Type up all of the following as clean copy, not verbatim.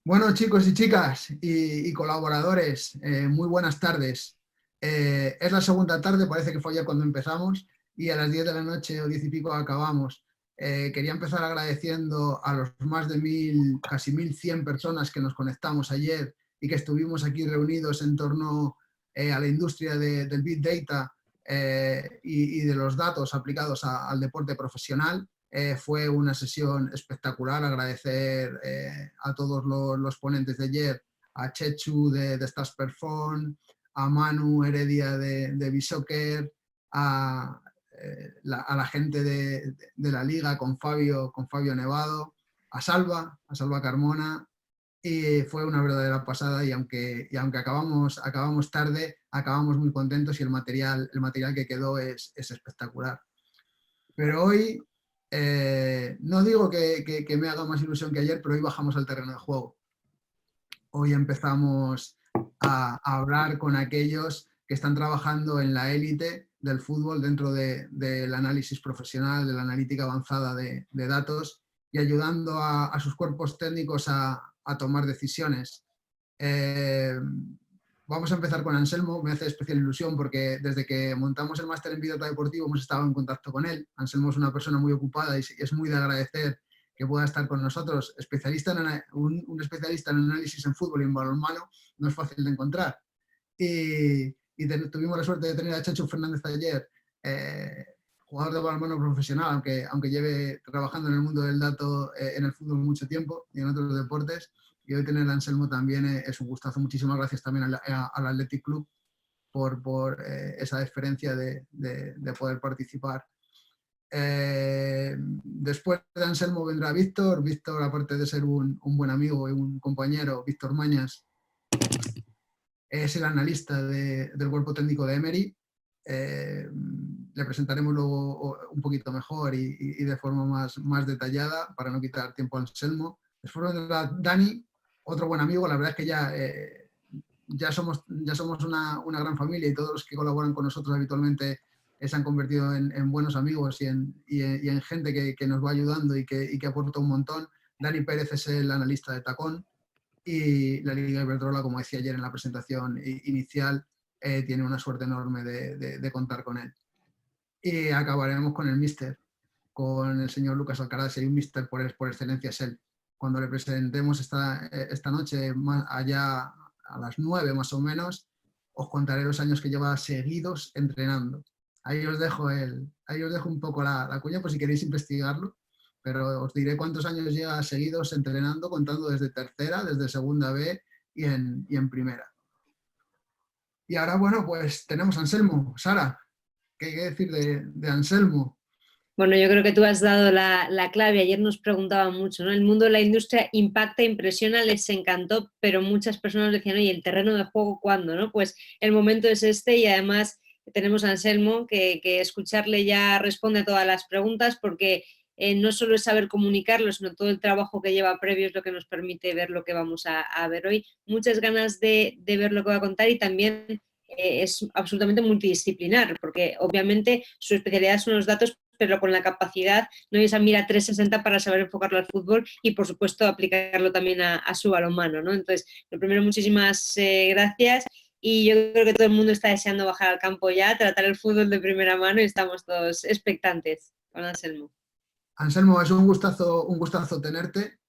Bueno, chicos y chicas y colaboradores, muy buenas tardes. Es la segunda tarde, parece que fue ayer cuando empezamos y a las 10 de la noche o 10 y pico acabamos. Quería empezar agradeciendo a los más de 1000, casi 1100 personas que nos conectamos ayer y que estuvimos aquí reunidos en torno a la industria del Big Data y de los datos aplicados al deporte profesional. Fue una sesión espectacular, agradecer a todos los ponentes de ayer, a Chechu de Stars Perform, a Manu Heredia de Bisoccer, a la gente de la liga con Fabio Nevado, a Salva Carmona, y fue una verdadera pasada y aunque acabamos tarde, acabamos muy contentos y el material que quedó es espectacular. Pero hoy no digo que me haga más ilusión que ayer, pero hoy bajamos al terreno de juego. Hoy empezamos a hablar con aquellos que están trabajando en la élite del fútbol dentro del análisis profesional, de la analítica avanzada de datos y ayudando a sus cuerpos técnicos a tomar decisiones. Vamos a empezar con Anselmo. Me hace especial ilusión porque desde que montamos el máster en Big Data Deportivo hemos estado en contacto con él. Anselmo es una persona muy ocupada y es muy de agradecer que pueda estar con nosotros. Un especialista en análisis en fútbol y en balonmano no es fácil de encontrar. Tuvimos la suerte de tener a Chacho Fernández ayer, jugador de balonmano profesional, aunque lleve trabajando en el mundo del dato en el fútbol mucho tiempo y en otros deportes. Y hoy tener a Anselmo también es un gustazo. Muchísimas gracias también al Athletic Club por esa deferencia de poder participar. Después de Anselmo vendrá Víctor. Víctor, aparte de ser un buen amigo y un compañero, Víctor Mañas, es el analista del cuerpo técnico de Emery. Le presentaremos luego un poquito mejor y de forma más detallada para no quitar tiempo a Anselmo. Después vendrá Dani, otro buen amigo. La verdad es que ya somos una gran familia y todos los que colaboran con nosotros habitualmente se han convertido en buenos amigos y en gente que nos va ayudando y que aporta un montón. Dani Pérez es el analista de Tacón y la Liga Iberdrola, como decía ayer en la presentación inicial, tiene una suerte enorme de contar con él. Y acabaremos con el míster, con el señor Lucas Alcaraz. Si hay un míster por excelencia es él. Cuando le presentemos esta noche, allá a las 9 más o menos, os contaré los años que lleva seguidos entrenando. Ahí os dejo un poco la cuña por si queréis investigarlo, pero os diré cuántos años lleva seguidos entrenando, contando desde tercera, desde segunda B y en primera. Y ahora, bueno, pues tenemos a Anselmo. Sara, ¿qué hay que decir de Anselmo? Bueno, yo creo que tú has dado la clave. Ayer nos preguntaban mucho, ¿no? El mundo de la industria impacta, impresiona, les encantó, pero muchas personas decían, oye, ¿el terreno de juego cuándo? ¿No? Pues el momento es este y además tenemos a Anselmo que escucharle ya responde a todas las preguntas porque no solo es saber comunicarlo, sino todo el trabajo que lleva previo es lo que nos permite ver lo que vamos a ver hoy. Muchas ganas de ver lo que va a contar y también es absolutamente multidisciplinar, porque obviamente su especialidad son los datos, pero con la capacidad, no esa mira 360 para saber enfocarlo al fútbol y, por supuesto, aplicarlo también a su balonmano, ¿no? Entonces, lo primero, muchísimas gracias y yo creo que todo el mundo está deseando bajar al campo ya, tratar el fútbol de primera mano y estamos todos expectantes con Anselmo. Anselmo, es un gustazo tenerte,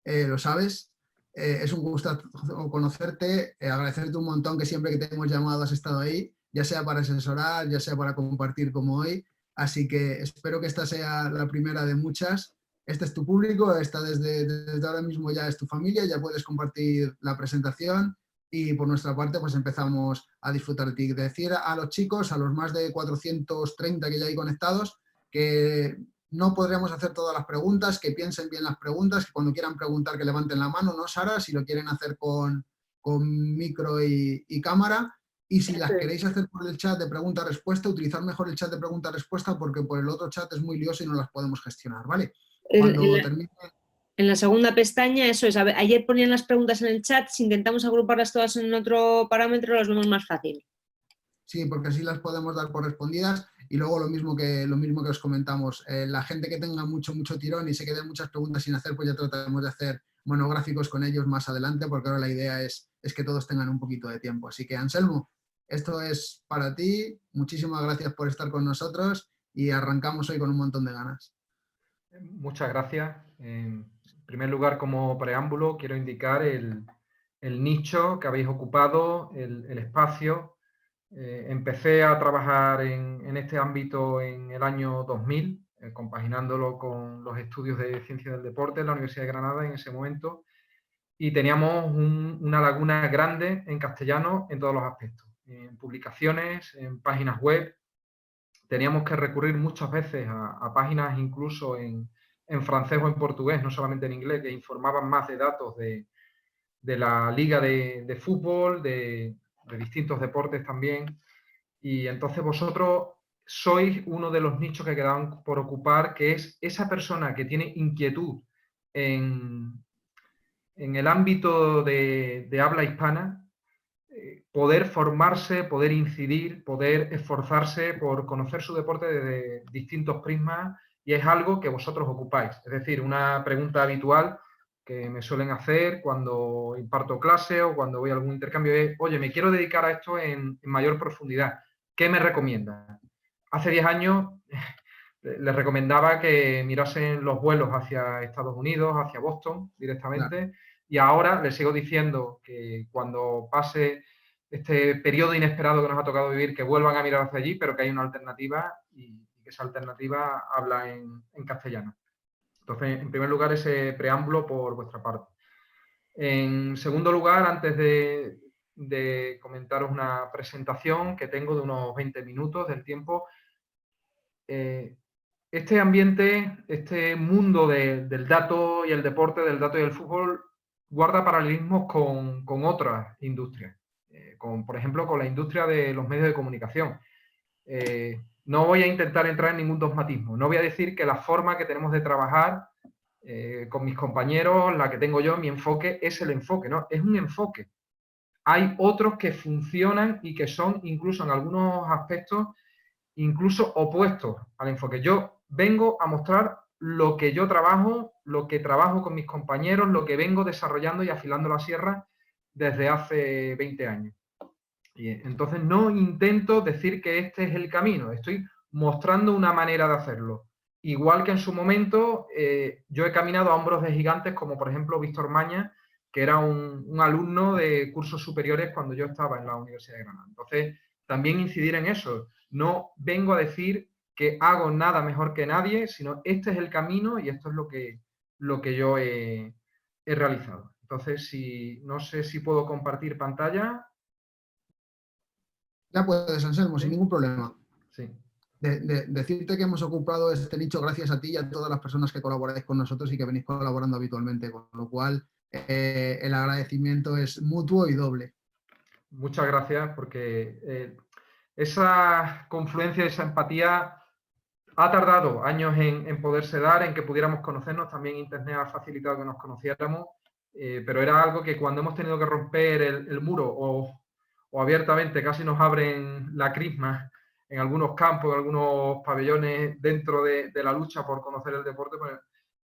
lo sabes. Es un gustazo conocerte, agradecerte un montón que siempre que te hemos llamado has estado ahí, ya sea para asesorar, ya sea para compartir como hoy. Así que espero que esta sea la primera de muchas. Este es tu público, esta desde ahora mismo ya es tu familia, ya puedes compartir la presentación y por nuestra parte pues empezamos a disfrutar de ti. Decir a los chicos, a los más de 430 que ya hay conectados, que no podremos hacer todas las preguntas, que piensen bien las preguntas, que cuando quieran preguntar que levanten la mano, ¿no, Sara? Si lo quieren hacer con micro y cámara. Y si las queréis hacer por el chat de pregunta-respuesta, utilizar mejor el chat de pregunta-respuesta porque por el otro chat es muy lioso y no las podemos gestionar, ¿vale? Cuando termine... En la segunda pestaña, eso es, ayer ponían las preguntas en el chat, si intentamos agruparlas todas en otro parámetro, las vemos más fácil. Sí, porque así las podemos dar por respondidas y luego lo mismo que os comentamos, la gente que tenga mucho tirón y se queden muchas preguntas sin hacer, pues ya trataremos de hacer monográficos con ellos más adelante, porque ahora la idea es que todos tengan un poquito de tiempo. Así que, Anselmo, esto es para ti. Muchísimas gracias por estar con nosotros y arrancamos hoy con un montón de ganas. Muchas gracias. En primer lugar, como preámbulo, quiero indicar el nicho que habéis ocupado, el espacio. Empecé a trabajar en este ámbito en el año 2000, compaginándolo con los estudios de Ciencia del Deporte en la Universidad de Granada en ese momento, y teníamos una laguna grande en castellano en todos los aspectos, en publicaciones, en páginas web. Teníamos que recurrir muchas veces a páginas incluso en francés o en portugués, no solamente en inglés, que informaban más de datos de la liga de fútbol, de distintos deportes también. Y entonces vosotros sois uno de los nichos que quedaban por ocupar, que es esa persona que tiene inquietud en el ámbito de habla hispana, poder formarse, poder incidir, poder esforzarse por conocer su deporte desde distintos prismas, y es algo que vosotros ocupáis. Es decir, una pregunta habitual que me suelen hacer cuando imparto clase o cuando voy a algún intercambio es: oye, me quiero dedicar a esto en mayor profundidad, ¿qué me recomiendas? Hace 10 años les recomendaba que mirasen los vuelos hacia Estados Unidos, hacia Boston directamente, claro. Y ahora les sigo diciendo que cuando pase este periodo inesperado que nos ha tocado vivir, que vuelvan a mirar hacia allí, pero que hay una alternativa y que esa alternativa habla en castellano. Entonces, en primer lugar, ese preámbulo por vuestra parte. En segundo lugar, antes de comentaros una presentación que tengo de unos 20 minutos del tiempo, este ambiente, este mundo del dato y el deporte, del dato y el fútbol, guarda paralelismos con otras industrias, por ejemplo, con la industria de los medios de comunicación. No voy a intentar entrar en ningún dogmatismo, no voy a decir que la forma que tenemos de trabajar con mis compañeros, la que tengo yo, mi enfoque, es el enfoque, ¿no? Es un enfoque. Hay otros que funcionan y que son, incluso en algunos aspectos, incluso opuestos al enfoque. Yo vengo a mostrar lo que yo trabajo, lo que trabajo con mis compañeros, lo que vengo desarrollando y afilando la sierra desde hace 20 años. Y entonces no intento decir que este es el camino, estoy mostrando una manera de hacerlo. Igual que en su momento yo he caminado a hombros de gigantes, como por ejemplo Víctor Mañas, que era un alumno de cursos superiores cuando yo estaba en la Universidad de Granada. Entonces, también incidir en eso. No vengo a decir que hago nada mejor que nadie, sino este es el camino y esto es lo que yo he realizado. Entonces, no sé si puedo compartir pantalla. Ya puedes, Anselmo, ¿sí? Sin ningún problema. Sí. Decirte que hemos ocupado este nicho gracias a ti y a todas las personas que colaboráis con nosotros y que venís colaborando habitualmente, con lo cual el agradecimiento es mutuo y doble. Muchas gracias, porque esa confluencia, esa empatía ha tardado años en poderse dar, en que pudiéramos conocernos. También Internet ha facilitado que nos conociéramos, pero era algo que cuando hemos tenido que romper el muro o abiertamente casi nos abren la crisma en algunos campos, en algunos pabellones dentro de la lucha por conocer el deporte, pues,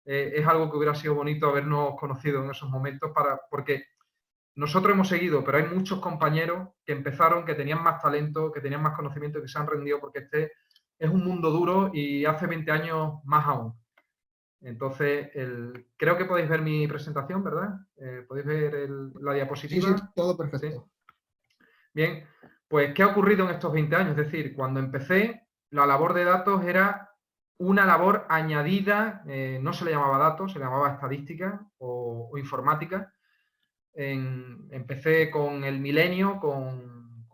es algo que hubiera sido bonito habernos conocido en esos momentos, porque nosotros hemos seguido, pero hay muchos compañeros que empezaron, que tenían más talento, que tenían más conocimiento, que se han rendido, porque este es un mundo duro y hace 20 años más aún. Entonces, creo que podéis ver mi presentación, ¿verdad? ¿Podéis ver la diapositiva? Sí, todo perfecto. ¿Sí? Bien, pues, ¿qué ha ocurrido en estos 20 años? Es decir, cuando empecé, la labor de datos era una labor añadida, no se le llamaba datos, se le llamaba estadística o informática. Empecé con el milenio, con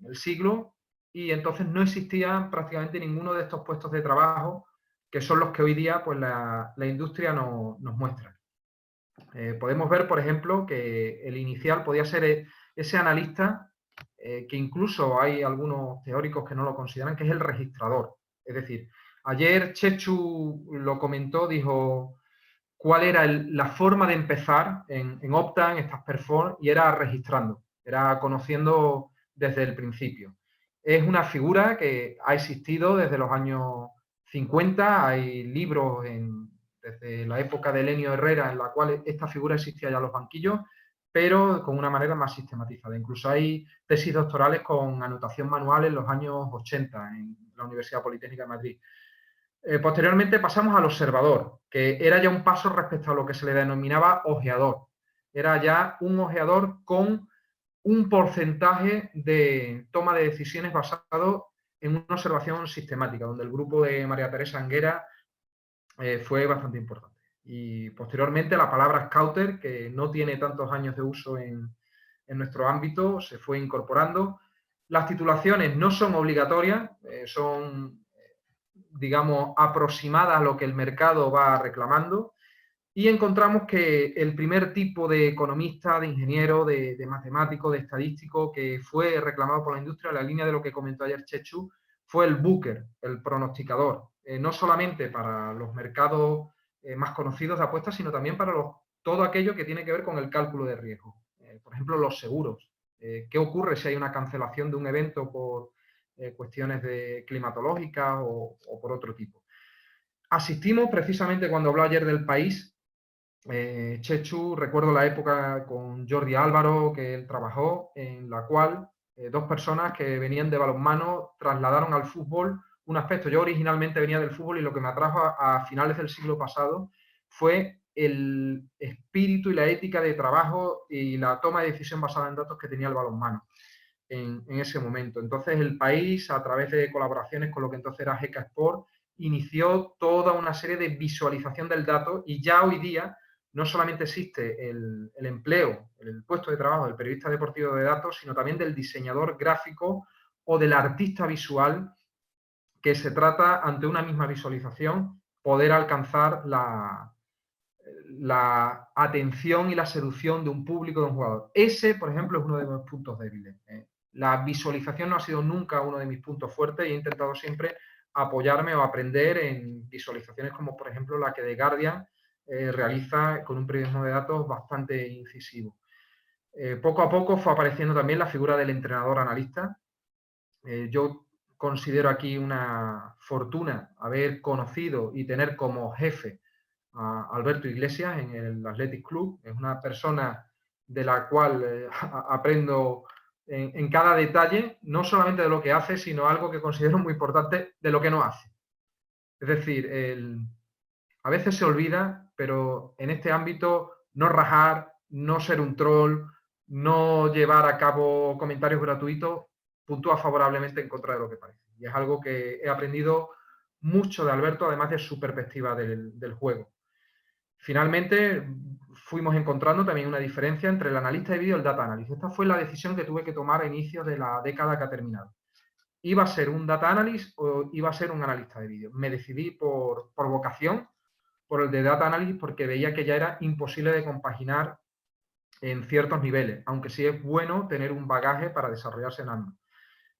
el siglo, y entonces no existía prácticamente ninguno de estos puestos de trabajo que son los que hoy día pues, la industria nos muestra. Podemos ver, por ejemplo, que el inicial podía ser ese analista, que incluso hay algunos teóricos que no lo consideran, que es el registrador. Es decir, ayer Chechu lo comentó, dijo cuál era la forma de empezar en Opta, en estas Perform, y era registrando, era conociendo desde el principio. Es una figura que ha existido desde los años 50, hay libros desde la época de Elenio Herrera, en la cual esta figura existía ya en los banquillos, pero con una manera más sistematizada. Incluso hay tesis doctorales con anotación manual en los años 80 en la Universidad Politécnica de Madrid. Posteriormente pasamos al observador, que era ya un paso respecto a lo que se le denominaba ojeador. Era ya un ojeador con un porcentaje de toma de decisiones basado en una observación sistemática, donde el grupo de María Teresa Anguera fue bastante importante. Y posteriormente la palabra scouter, que no tiene tantos años de uso en nuestro ámbito, se fue incorporando. Las titulaciones no son obligatorias, son, digamos, aproximadas a lo que el mercado va reclamando. Y encontramos que el primer tipo de economista, de ingeniero, de matemático, de estadístico que fue reclamado por la industria, en la línea de lo que comentó ayer Chechu, fue el Booker, el pronosticador. No solamente para los mercados más conocidos de apuestas, sino también para todo aquello que tiene que ver con el cálculo de riesgo. Por ejemplo, los seguros. ¿Qué ocurre si hay una cancelación de un evento por cuestiones climatológicas o por otro tipo? Asistimos precisamente cuando habló ayer del país. Chechu, recuerdo la época con Jordi Álvaro, que él trabajó, en la cual dos personas que venían de balonmano trasladaron al fútbol un aspecto. Yo originalmente venía del fútbol y lo que me atrajo a finales del siglo pasado fue el espíritu y la ética de trabajo y la toma de decisión basada en datos que tenía el balonmano en ese momento. Entonces el país, a través de colaboraciones con lo que entonces era GK Sport, inició toda una serie de visualización del dato y ya hoy día no solamente existe el empleo, el puesto de trabajo del periodista deportivo de datos, sino también del diseñador gráfico o del artista visual, que se trata, ante una misma visualización, poder alcanzar la atención y la seducción de un público, de un jugador. Ese, por ejemplo, es uno de mis puntos débiles. La visualización no ha sido nunca uno de mis puntos fuertes y he intentado siempre apoyarme o aprender en visualizaciones como, por ejemplo, la que The Guardian realiza con un periodismo de datos bastante incisivo. Poco a poco fue apareciendo también la figura del entrenador analista. Yo considero aquí una fortuna haber conocido y tener como jefe a Alberto Iglesias en el Athletic Club. Es una persona de la cual aprendo en cada detalle, no solamente de lo que hace, sino algo que considero muy importante, de lo que no hace. Es decir, a veces se olvida, pero en este ámbito no rajar, no ser un troll, no llevar a cabo comentarios gratuitos, puntúa favorablemente en contra de lo que parece. Y es algo que he aprendido mucho de Alberto, además de su perspectiva del juego. Finalmente, fuimos encontrando también una diferencia entre el analista de vídeo y el data analyst. Esta fue la decisión que tuve que tomar a inicios de la década que ha terminado. ¿Iba a ser un data analyst o iba a ser un analista de vídeo? Me decidí por vocación, por el de data analyst, porque veía que ya era imposible de compaginar en ciertos niveles, aunque sí es bueno tener un bagaje para desarrollarse en ambos.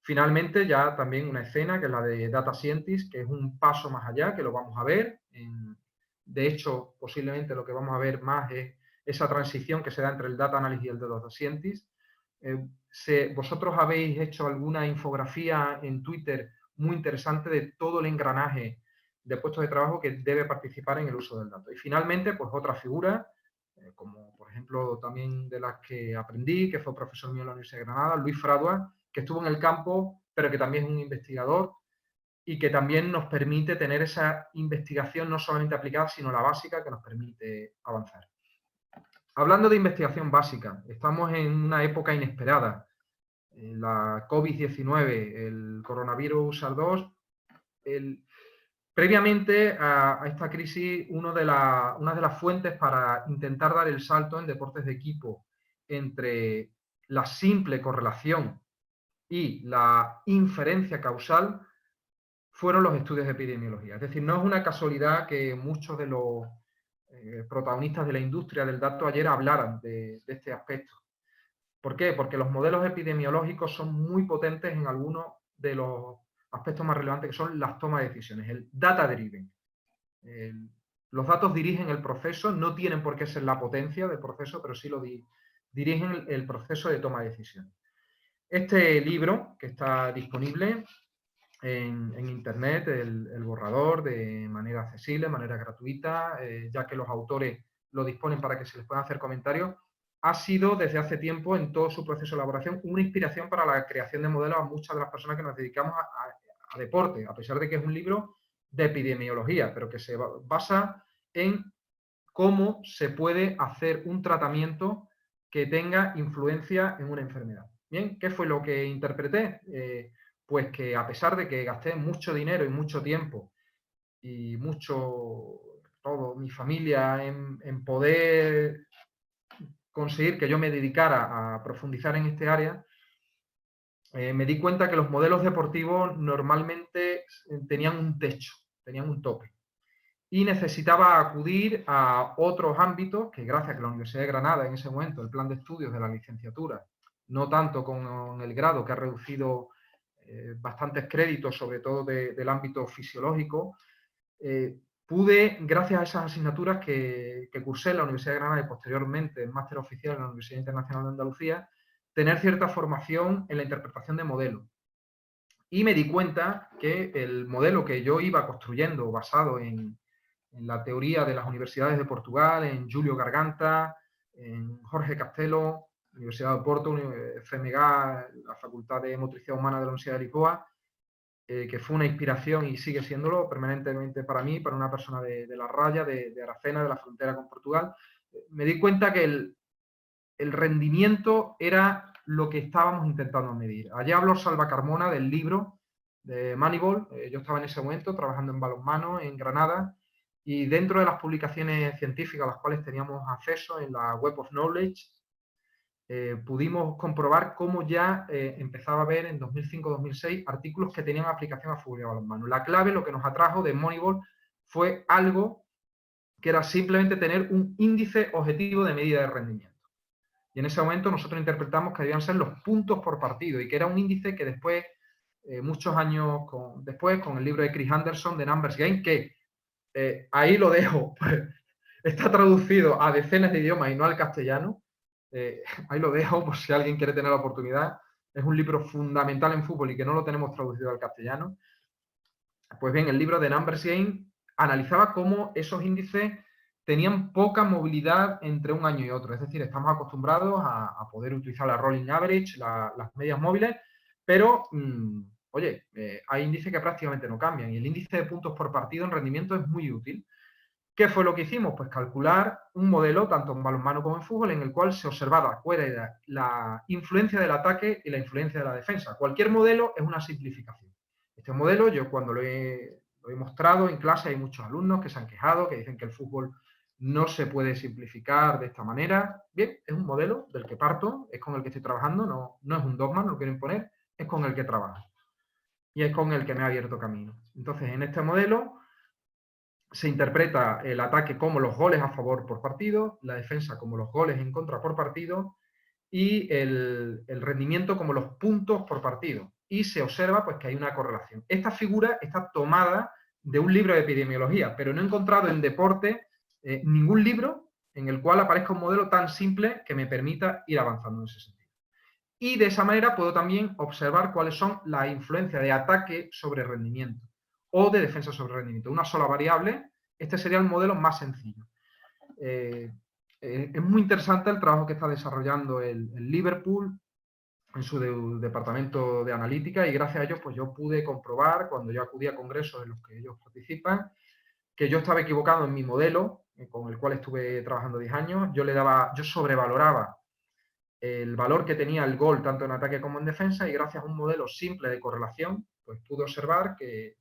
Finalmente, ya también una escena que es la de Data Scientist, que es un paso más allá, que lo vamos a ver. De hecho, posiblemente lo que vamos a ver más es esa transición que se da entre el Data Analyst y el de Data Scientist. Vosotros habéis hecho alguna infografía en Twitter muy interesante de todo el engranaje de puestos de trabajo que debe participar en el uso del dato. Y finalmente, pues otra figura, como por ejemplo también de las que aprendí, que fue profesor mío en la Universidad de Granada, Luis Fradua, que estuvo en el campo, pero que también es un investigador y que también nos permite tener esa investigación no solamente aplicada, sino la básica que nos permite avanzar. Hablando de investigación básica, estamos en una época inesperada. La COVID-19, el coronavirus SARS-2, previamente a esta crisis, una de las fuentes para intentar dar el salto en deportes de equipo entre la simple correlación y la inferencia causal fueron los estudios de epidemiología. Es decir, no es una casualidad que muchos de los protagonistas de la industria del dato ayer hablaran de este aspecto. ¿Por qué? Porque los modelos epidemiológicos son muy potentes en algunos de los aspectos más relevantes, que son las tomas de decisiones, el data driven. Los datos dirigen el proceso, no tienen por qué ser la potencia del proceso, pero sí lo dirigen el proceso de toma de decisiones. Este libro, que está disponible, en Internet el borrador de manera accesible, de manera gratuita, ya que los autores lo disponen para que se les puedan hacer comentarios. Ha sido desde hace tiempo, en todo su proceso de elaboración, una inspiración para la creación de modelos a muchas de las personas que nos dedicamos a deporte, a pesar de que es un libro de epidemiología, pero que se basa en cómo se puede hacer un tratamiento que tenga influencia en una enfermedad. Bien, ¿qué fue lo que interpreté? Pues que a pesar de que gasté mucho dinero y mucho tiempo y todo mi familia en poder conseguir que yo me dedicara a profundizar en este área, me di cuenta que los modelos deportivos normalmente tenían un techo, tenían un tope. Y necesitaba acudir a otros ámbitos que, gracias a que la Universidad de Granada en ese momento, el plan de estudios de la licenciatura, no tanto con el grado, que ha reducido bastantes créditos, sobre todo del ámbito fisiológico, pude, gracias a esas asignaturas que cursé en la Universidad de Granada y posteriormente en máster oficial en la Universidad Internacional de Andalucía, tener cierta formación en la interpretación de modelos. Y me di cuenta que el modelo que yo iba construyendo basado en la teoría de las universidades de Portugal, en Julio Garganta, en Jorge Castelo, Universidad de Porto, FMG, la Facultad de Motricidad Humana de la Universidad de Lisboa, que fue una inspiración y sigue siéndolo permanentemente para mí, para una persona de la raya, de Aracena, de la frontera con Portugal. Me di cuenta que el rendimiento era lo que estábamos intentando medir. Allí habló Salva Carmona del libro de Moneyball. Yo estaba en ese momento trabajando en balonmano en Granada, y dentro de las publicaciones científicas a las cuales teníamos acceso en la Web of Knowledge, pudimos comprobar cómo ya empezaba a haber en 2005-2006 artículos que tenían aplicación a fútbol y a balonmano. La clave, lo que nos atrajo de Moneyball, fue algo que era simplemente tener un índice objetivo de medida de rendimiento. Y en ese momento nosotros interpretamos que debían ser los puntos por partido, y que era un índice que después, muchos años después, con el libro de Chris Anderson, de Numbers Game, que ahí lo dejo, está traducido a decenas de idiomas y no al castellano, ahí lo dejo por si alguien quiere tener la oportunidad. Es un libro fundamental en fútbol y que no lo tenemos traducido al castellano. Pues bien, el libro de Numbers Game analizaba cómo esos índices tenían poca movilidad entre un año y otro. Es decir, estamos acostumbrados a poder utilizar la rolling average, las medias móviles, pero oye, hay índices que prácticamente no cambian, y el índice de puntos por partido en rendimiento es muy útil. ¿Qué fue lo que hicimos? Pues calcular un modelo, tanto en balonmano como en fútbol, en el cual se observaba cuál era la influencia del ataque y la influencia de la defensa. Cualquier modelo es una simplificación. Este modelo, yo cuando lo he mostrado en clase, hay muchos alumnos que se han quejado, que dicen que el fútbol no se puede simplificar de esta manera. Bien, es un modelo del que parto, es con el que estoy trabajando, no es un dogma, no lo quiero imponer, es con el que trabajo. Y es con el que me ha abierto camino. Entonces, en este modelo se interpreta el ataque como los goles a favor por partido, la defensa como los goles en contra por partido, y el rendimiento como los puntos por partido. Y se observa pues que hay una correlación. Esta figura está tomada de un libro de epidemiología, pero no he encontrado en deporte ningún libro en el cual aparezca un modelo tan simple que me permita ir avanzando en ese sentido. Y de esa manera puedo también observar cuáles son las influencias de ataque sobre rendimiento o de defensa sobre rendimiento. Una sola variable, este sería el modelo más sencillo. Es muy interesante el trabajo que está desarrollando el Liverpool en su departamento de analítica, y gracias a ellos pues yo pude comprobar, cuando yo acudí a congresos en los que ellos participan, que yo estaba equivocado en mi modelo, con el cual estuve trabajando 10 años. Yo sobrevaloraba el valor que tenía el gol tanto en ataque como en defensa, y gracias a un modelo simple de correlación pues pude observar que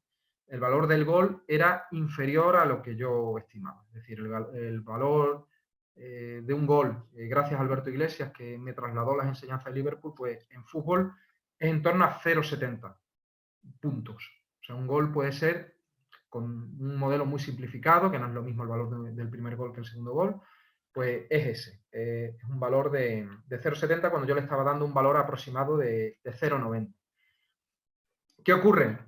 el valor del gol era inferior a lo que yo estimaba. Es decir, el valor de un gol, gracias a Alberto Iglesias, que me trasladó las enseñanzas de Liverpool, pues en fútbol es en torno a 0,70 puntos. O sea, un gol puede ser, con un modelo muy simplificado, que no es lo mismo el valor del primer gol que el segundo gol, pues es ese. Es un valor de 0,70 cuando yo le estaba dando un valor aproximado de 0,90. ¿Qué ocurre?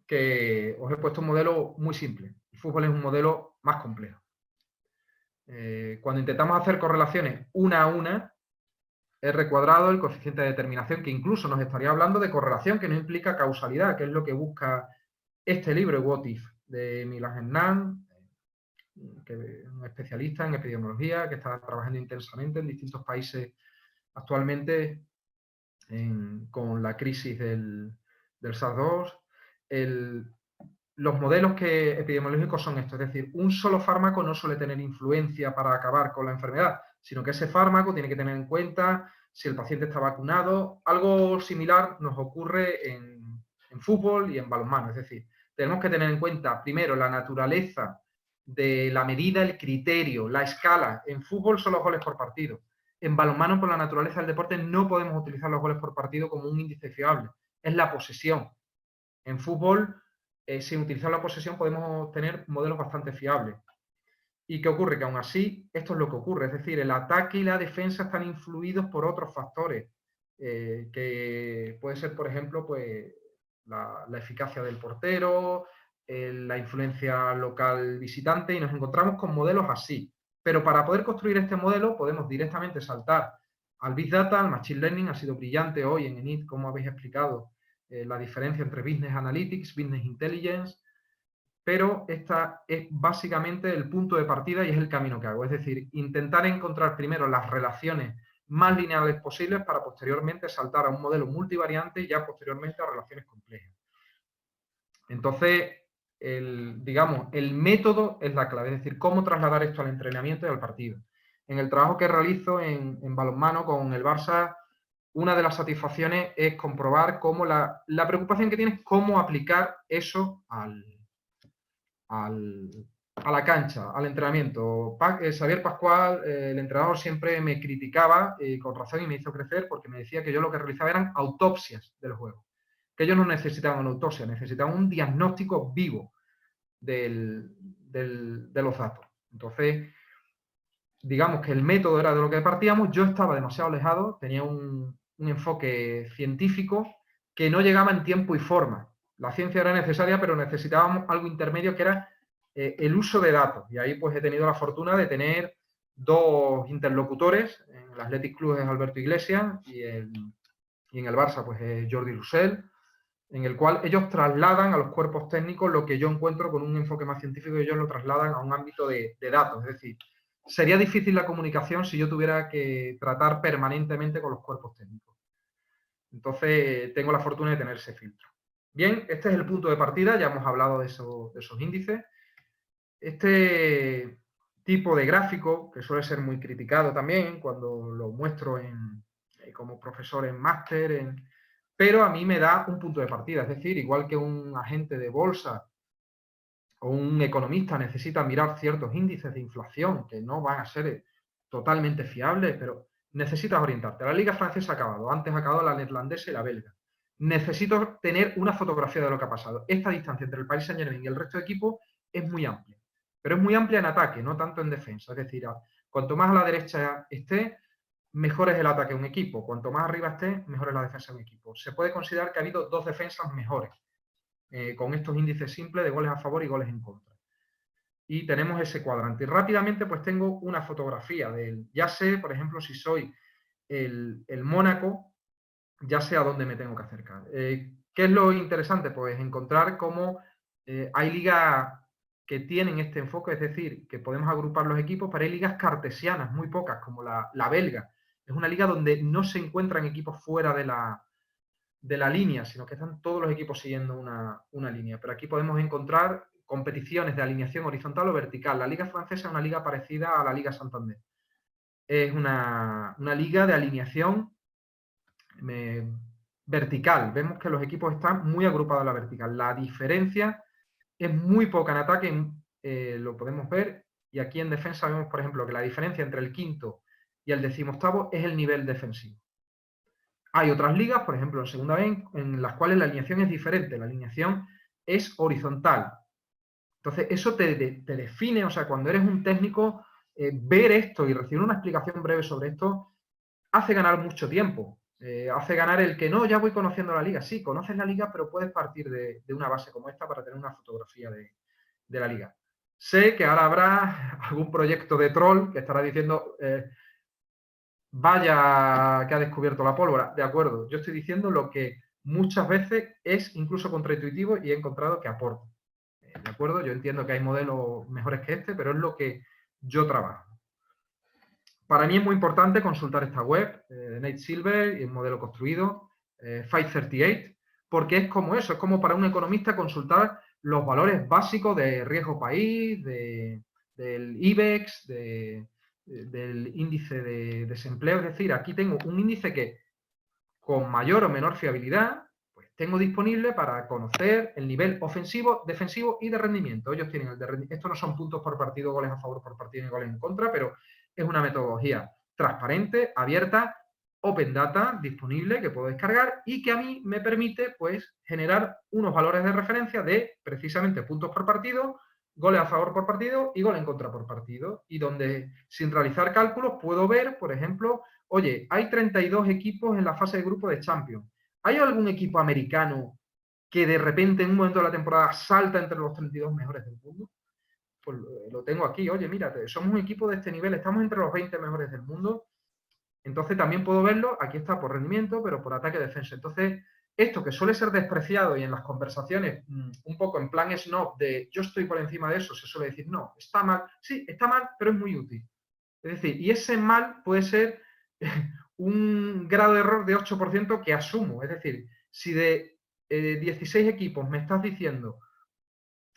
Que os he puesto un modelo muy simple. El fútbol es un modelo más complejo. Cuando intentamos hacer correlaciones una a una, R cuadrado, el coeficiente de determinación, que incluso nos estaría hablando de correlación, que no implica causalidad, que es lo que busca este libro, What If, de Milan Hernán, que es un especialista en epidemiología, que está trabajando intensamente en distintos países actualmente con la crisis del SARS-2. Los modelos epidemiológicos son estos, es decir, un solo fármaco no suele tener influencia para acabar con la enfermedad, sino que ese fármaco tiene que tener en cuenta si el paciente está vacunado. Algo similar nos ocurre en fútbol y en balonmano, es decir, tenemos que tener en cuenta primero la naturaleza de la medida, el criterio, la escala. En fútbol son los goles por partido. En balonmano, por la naturaleza del deporte, no podemos utilizar los goles por partido como un índice fiable. Es la posesión. En fútbol, sin utilizar la posesión, podemos tener modelos bastante fiables. ¿Y qué ocurre? Que aún así, esto es lo que ocurre. Es decir, el ataque y la defensa están influidos por otros factores, que puede ser, por ejemplo, pues, la eficacia del portero, la influencia local visitante, y nos encontramos con modelos así. Pero para poder construir este modelo podemos directamente saltar al Big Data, al Machine Learning. Ha sido brillante hoy en ENIT, como habéis explicado, la diferencia entre Business Analytics, Business Intelligence, pero esta es básicamente el punto de partida y es el camino que hago. Es decir, intentar encontrar primero las relaciones más lineales posibles para posteriormente saltar a un modelo multivariante y ya posteriormente a relaciones complejas. Entonces, digamos, el método es la clave, es decir, cómo trasladar esto al entrenamiento y al partido. En el trabajo que realizo en balonmano con el Barça, una de las satisfacciones es comprobar cómo la preocupación que tiene es cómo aplicar eso a la cancha, al entrenamiento. Xavier Pascual, el entrenador, siempre me criticaba, con razón, y me hizo crecer porque me decía que yo lo que realizaba eran autopsias del juego. Que ellos no necesitaban una autopsia, necesitaban un diagnóstico vivo de los datos. Entonces, digamos que el método era de lo que partíamos, yo estaba demasiado alejado, tenía un enfoque científico que no llegaba en tiempo y forma. La ciencia era necesaria, pero necesitábamos algo intermedio que era el uso de datos. Y ahí pues he tenido la fortuna de tener dos interlocutores. En el Athletic Club es Alberto Iglesias y en el Barça pues es Jordi Roussel, en el cual ellos trasladan a los cuerpos técnicos lo que yo encuentro con un enfoque más científico, y ellos lo trasladan a un ámbito de datos. Es decir, sería difícil la comunicación si yo tuviera que tratar permanentemente con los cuerpos técnicos. Entonces, tengo la fortuna de tener ese filtro. Bien, este es el punto de partida, ya hemos hablado de esos índices. Este tipo de gráfico, que suele ser muy criticado también cuando lo muestro como profesor en máster, pero a mí me da un punto de partida. Es decir, igual que un agente de bolsa o un economista necesita mirar ciertos índices de inflación que no van a ser totalmente fiables, pero necesitas orientarte. La liga francesa ha acabado, antes ha acabado la neerlandesa y la belga. Necesito tener una fotografía de lo que ha pasado. Esta distancia entre el Paris Saint-Germain y el resto de equipos es muy amplia, pero es muy amplia en ataque, no tanto en defensa. Es decir, cuanto más a la derecha esté, mejor es el ataque de un equipo. Cuanto más arriba esté, mejor es la defensa de un equipo. Se puede considerar que ha habido dos defensas mejores, con estos índices simples de goles a favor y goles en contra. Y tenemos ese cuadrante. Y rápidamente pues tengo una fotografía de él. Ya sé, por ejemplo, si soy el Mónaco, ya sé a dónde me tengo que acercar. ¿Qué es lo interesante? Pues encontrar cómo hay ligas que tienen este enfoque, es decir, que podemos agrupar los equipos, pero hay ligas cartesianas, muy pocas, como la belga. Es una liga donde no se encuentran equipos fuera de la línea, sino que están todos los equipos siguiendo una línea. Pero aquí podemos encontrar competiciones de alineación horizontal o vertical. La liga francesa es una liga parecida a la Liga Santander. Es una liga de alineación vertical. Vemos que los equipos están muy agrupados a la vertical. La diferencia es muy poca en ataque, lo podemos ver, y aquí en defensa vemos, por ejemplo, que la diferencia entre el quinto y el 18º es el nivel defensivo. Hay otras ligas, por ejemplo, en segunda B, en las cuales la alineación es diferente, la alineación es horizontal. Entonces, eso te define, o sea, cuando eres un técnico, ver esto y recibir una explicación breve sobre esto hace ganar mucho tiempo. Hace ganar el que no, ya voy conociendo la liga. Sí, conoces la liga, pero puedes partir de una base como esta para tener una fotografía de la liga. Sé que ahora habrá algún proyecto de troll que estará diciendo vaya que ha descubierto la pólvora. De acuerdo, yo estoy diciendo lo que muchas veces es incluso contraintuitivo y he encontrado que aporta. ¿De acuerdo? Yo entiendo que hay modelos mejores que este, pero es lo que yo trabajo. Para mí es muy importante consultar esta web de Nate Silver y el modelo construido, 538, porque es como eso, es como para un economista consultar los valores básicos de riesgo país, del IBEX, del índice de desempleo. Es decir, aquí tengo un índice que con mayor o menor fiabilidad, pues tengo disponible para conocer el nivel ofensivo, defensivo y de rendimiento. Ellos tienen el de rendimiento. Estos no son puntos por partido, goles a favor por partido y goles en contra, pero es una metodología transparente, abierta, open data, disponible, que puedo descargar y que a mí me permite, pues, generar unos valores de referencia de, precisamente, puntos por partido, goles a favor por partido y goles en contra por partido. Y donde, sin realizar cálculos, puedo ver, por ejemplo, oye, hay 32 equipos en la fase de grupo de Champions. ¿Hay algún equipo americano que de repente en un momento de la temporada salta entre los 32 mejores del mundo? Pues lo tengo aquí. Oye, mírate, somos un equipo de este nivel, estamos entre los 20 mejores del mundo. Entonces también puedo verlo, aquí está por rendimiento, pero por ataque-defensa. Entonces, esto que suele ser despreciado y en las conversaciones un poco en plan snob de yo estoy por encima de eso, se suele decir, no, está mal. Sí, está mal, pero es muy útil. Es decir, y ese mal puede ser un grado de error de 8% que asumo. Es decir, si de 16 equipos me estás diciendo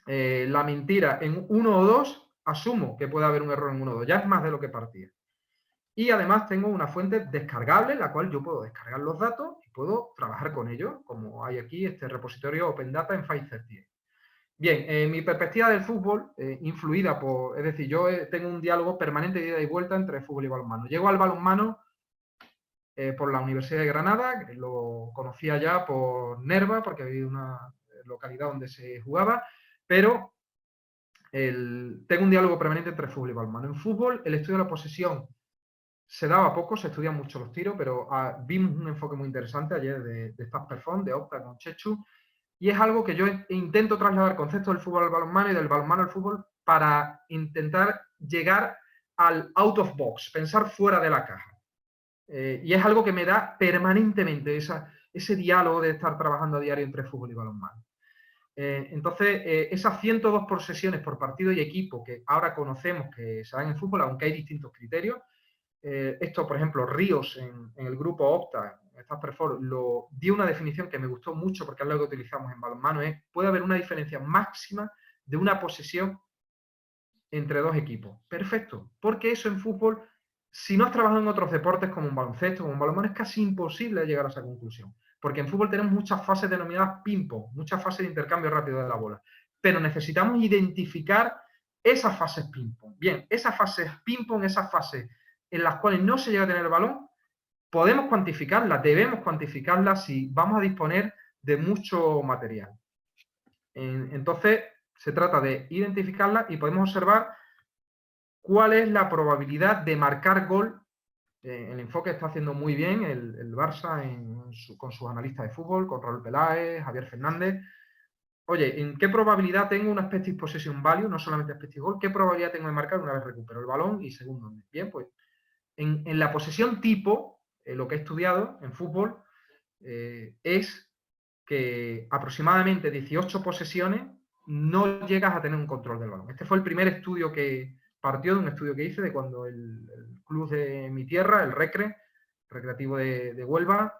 la mentira en 1 o 2, asumo que puede haber un error en 1 o 2. Ya es más de lo que partía. Y además tengo una fuente descargable en la cual yo puedo descargar los datos y puedo trabajar con ellos, como hay aquí este repositorio Open Data en 538. Bien, mi perspectiva del fútbol, influida por, es decir, yo tengo un diálogo permanente de ida y vuelta entre fútbol y balonmano. Llego al balonmano por la Universidad de Granada, lo conocía ya por Nerva, porque había una localidad donde se jugaba, pero tengo un diálogo permanente entre fútbol y balonmano. En fútbol, el estudio de la posesión se daba poco, se estudian mucho los tiros, pero vimos un enfoque muy interesante ayer de Stats Perform, de Opta con Chechu, y es algo que yo intento trasladar conceptos del fútbol al balonmano y del balonmano al fútbol para intentar llegar al out of box, pensar fuera de la caja. Y es algo que me da permanentemente ese diálogo de estar trabajando a diario entre fútbol y balonmano. Entonces, esas 102 posesiones por partido y equipo que ahora conocemos que se dan en fútbol, aunque hay distintos criterios, esto, por ejemplo, Ríos en el grupo Opta, lo dio una definición que me gustó mucho porque es lo que utilizamos en balonmano, puede haber una diferencia máxima de una posesión entre dos equipos. Perfecto, porque eso en fútbol, si no has trabajado en otros deportes como en baloncesto, como en balonmano, es casi imposible llegar a esa conclusión. Porque en fútbol tenemos muchas fases denominadas ping-pong, muchas fases de intercambio rápido de la bola. Pero necesitamos identificar esas fases ping-pong. Bien, esas fases ping-pong, esas fases en las cuales no se llega a tener el balón, podemos cuantificarlas, debemos cuantificarlas si vamos a disponer de mucho material. Entonces, se trata de identificarlas y podemos observar cuál es la probabilidad de marcar gol. El enfoque está haciendo muy bien el Barça con sus analistas de fútbol, con Raúl Peláez, Javier Fernández. Oye, ¿en qué probabilidad tengo una expected possession value, no solamente expected goal? ¿Qué probabilidad tengo de marcar una vez recupero el balón y segundo? Bien, pues en la posesión tipo, lo que he estudiado en fútbol, es que aproximadamente 18 posesiones no llegas a tener un control del balón. Este fue el primer estudio que partió de un estudio que hice de cuando el club de mi tierra, el Recreativo de Huelva,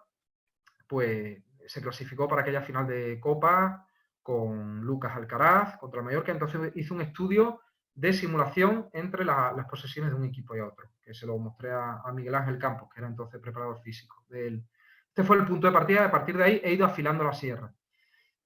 pues se clasificó para aquella final de Copa con Lucas Alcaraz contra el Mallorca. Entonces hizo un estudio de simulación entre las posesiones de un equipo y otro, que se lo mostré a Miguel Ángel Campos, que era entonces preparador físico de él. Este fue el punto de partida, a partir de ahí he ido afilando la sierra.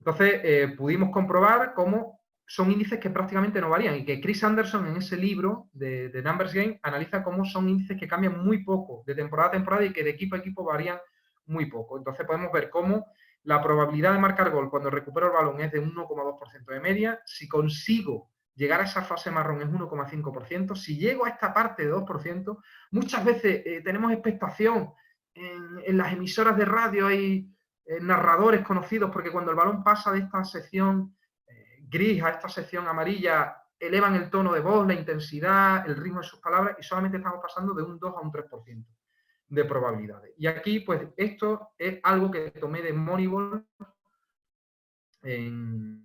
Entonces pudimos comprobar cómo son índices que prácticamente no varían y que Chris Anderson en ese libro de Numbers Game analiza cómo son índices que cambian muy poco de temporada a temporada y que de equipo a equipo varían muy poco. Entonces podemos ver cómo la probabilidad de marcar gol cuando recupero el balón es de 1,2% de media. Si consigo llegar a esa fase marrón es 1,5%. Si llego a esta parte de 2%, muchas veces tenemos expectación en las emisoras de radio, hay narradores conocidos porque cuando el balón pasa de esta sección gris a esta sección amarilla, elevan el tono de voz, la intensidad, el ritmo de sus palabras y solamente estamos pasando de un 2 a un 3%. de probabilidades. Y aquí, pues, esto es algo que tomé de Moneyball en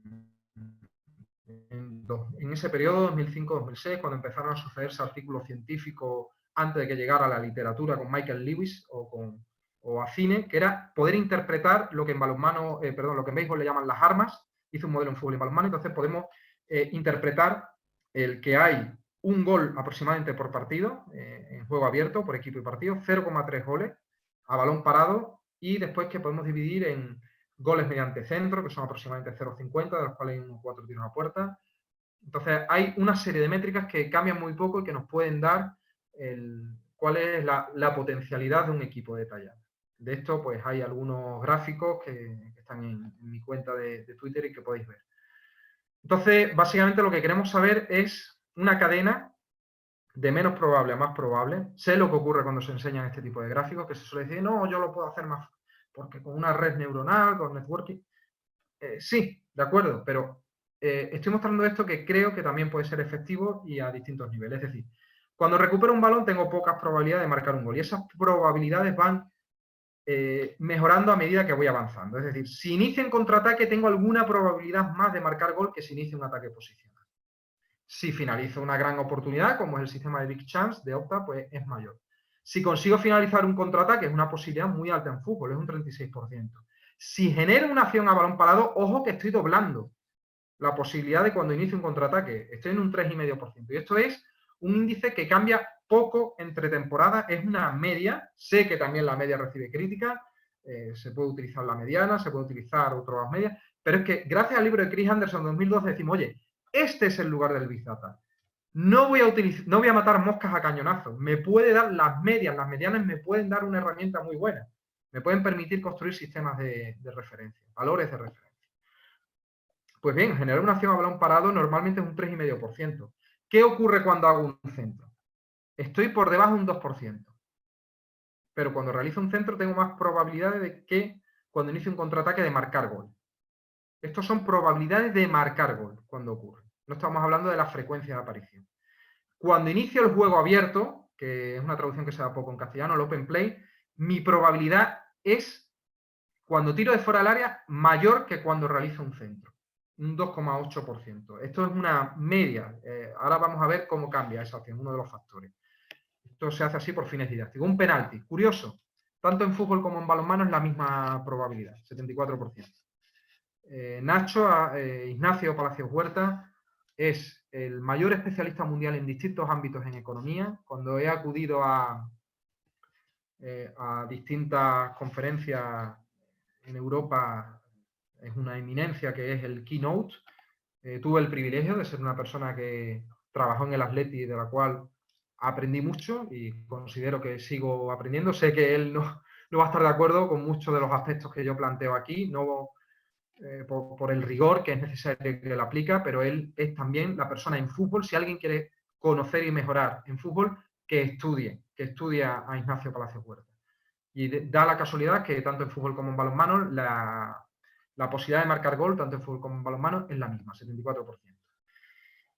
ese periodo, 2005-2006, cuando empezaron a sucederse artículos científicos antes de que llegara a la literatura con Michael Lewis o a cine, que era poder interpretar lo que en balonmano, lo que en béisbol le llaman las armas. Hizo un modelo en fútbol y balonmano, entonces podemos interpretar el que hay un gol aproximadamente por partido, en juego abierto, por equipo y partido, 0,3 goles a balón parado, y después que podemos dividir en goles mediante centro, que son aproximadamente 0,50, de los cuales hay unos 4 tiros a puerta. Entonces hay una serie de métricas que cambian muy poco y que nos pueden dar cuál es la potencialidad de un equipo detallado. De esto, pues hay algunos gráficos que están en mi cuenta de Twitter y que podéis ver. Entonces, básicamente lo que queremos saber es una cadena de menos probable a más probable. Sé lo que ocurre cuando se enseñan este tipo de gráficos, que se suele decir, no, yo lo puedo hacer más, porque con una red neuronal, con networking. Sí, de acuerdo, pero estoy mostrando esto que creo que también puede ser efectivo y a distintos niveles. Es decir, cuando recupero un balón tengo pocas probabilidades de marcar un gol, y esas probabilidades van mejorando a medida que voy avanzando. Es decir, si inicio en contraataque tengo alguna probabilidad más de marcar gol que si inicio un ataque posicional. Si finalizo una gran oportunidad, como es el sistema de Big Chance de Opta, pues es mayor. Si consigo finalizar un contraataque, es una posibilidad muy alta en fútbol, es un 36%. Si genero una acción a balón parado, ojo que estoy doblando la posibilidad de cuando inicio un contraataque. Estoy en un 3,5%. Y esto es un índice que cambia poco entre temporadas, es una media. Sé que también la media recibe crítica, se puede utilizar la mediana, se puede utilizar otras medias, pero es que gracias al libro de Chris Anderson de 2012 decimos, oye, este es el lugar del Big Data. No voy a matar moscas a cañonazos. Me puede dar las medias, las medianas me pueden dar una herramienta muy buena. Me pueden permitir construir sistemas de referencia, valores de referencia. Pues bien, generar una acción a balón parado normalmente es un 3,5%. ¿Qué ocurre cuando hago un centro? Estoy por debajo de un 2%. Pero cuando realizo un centro tengo más probabilidades de que cuando inicio un contraataque de marcar gol. Estos son probabilidades de marcar gol cuando ocurre. No estamos hablando de la frecuencia de aparición. Cuando inicio el juego abierto, que es una traducción que se da poco en castellano, el open play, mi probabilidad es, cuando tiro de fuera del área, mayor que cuando realizo un centro. Un 2,8%. Esto es una media. Ahora vamos a ver cómo cambia esa acción, uno de los factores. Esto se hace así por fines didácticos. Un penalti, curioso. Tanto en fútbol como en balonmano es la misma probabilidad, 74%. Ignacio Palacios Huerta es el mayor especialista mundial en distintos ámbitos en economía. Cuando he acudido a distintas conferencias en Europa, es una eminencia que es el keynote. Tuve el privilegio de ser una persona que trabajó en el Athletic, de la cual aprendí mucho y considero que sigo aprendiendo. Sé que él no va a estar de acuerdo con muchos de los aspectos que yo planteo aquí, no por el rigor que es necesario que él aplica, pero él es también la persona en fútbol. Si alguien quiere conocer y mejorar en fútbol, que estudie a Ignacio Palacios Huerta. Y da la casualidad que tanto en fútbol como en balonmano la posibilidad de marcar gol, tanto en fútbol como en balonmano, es la misma, 74%.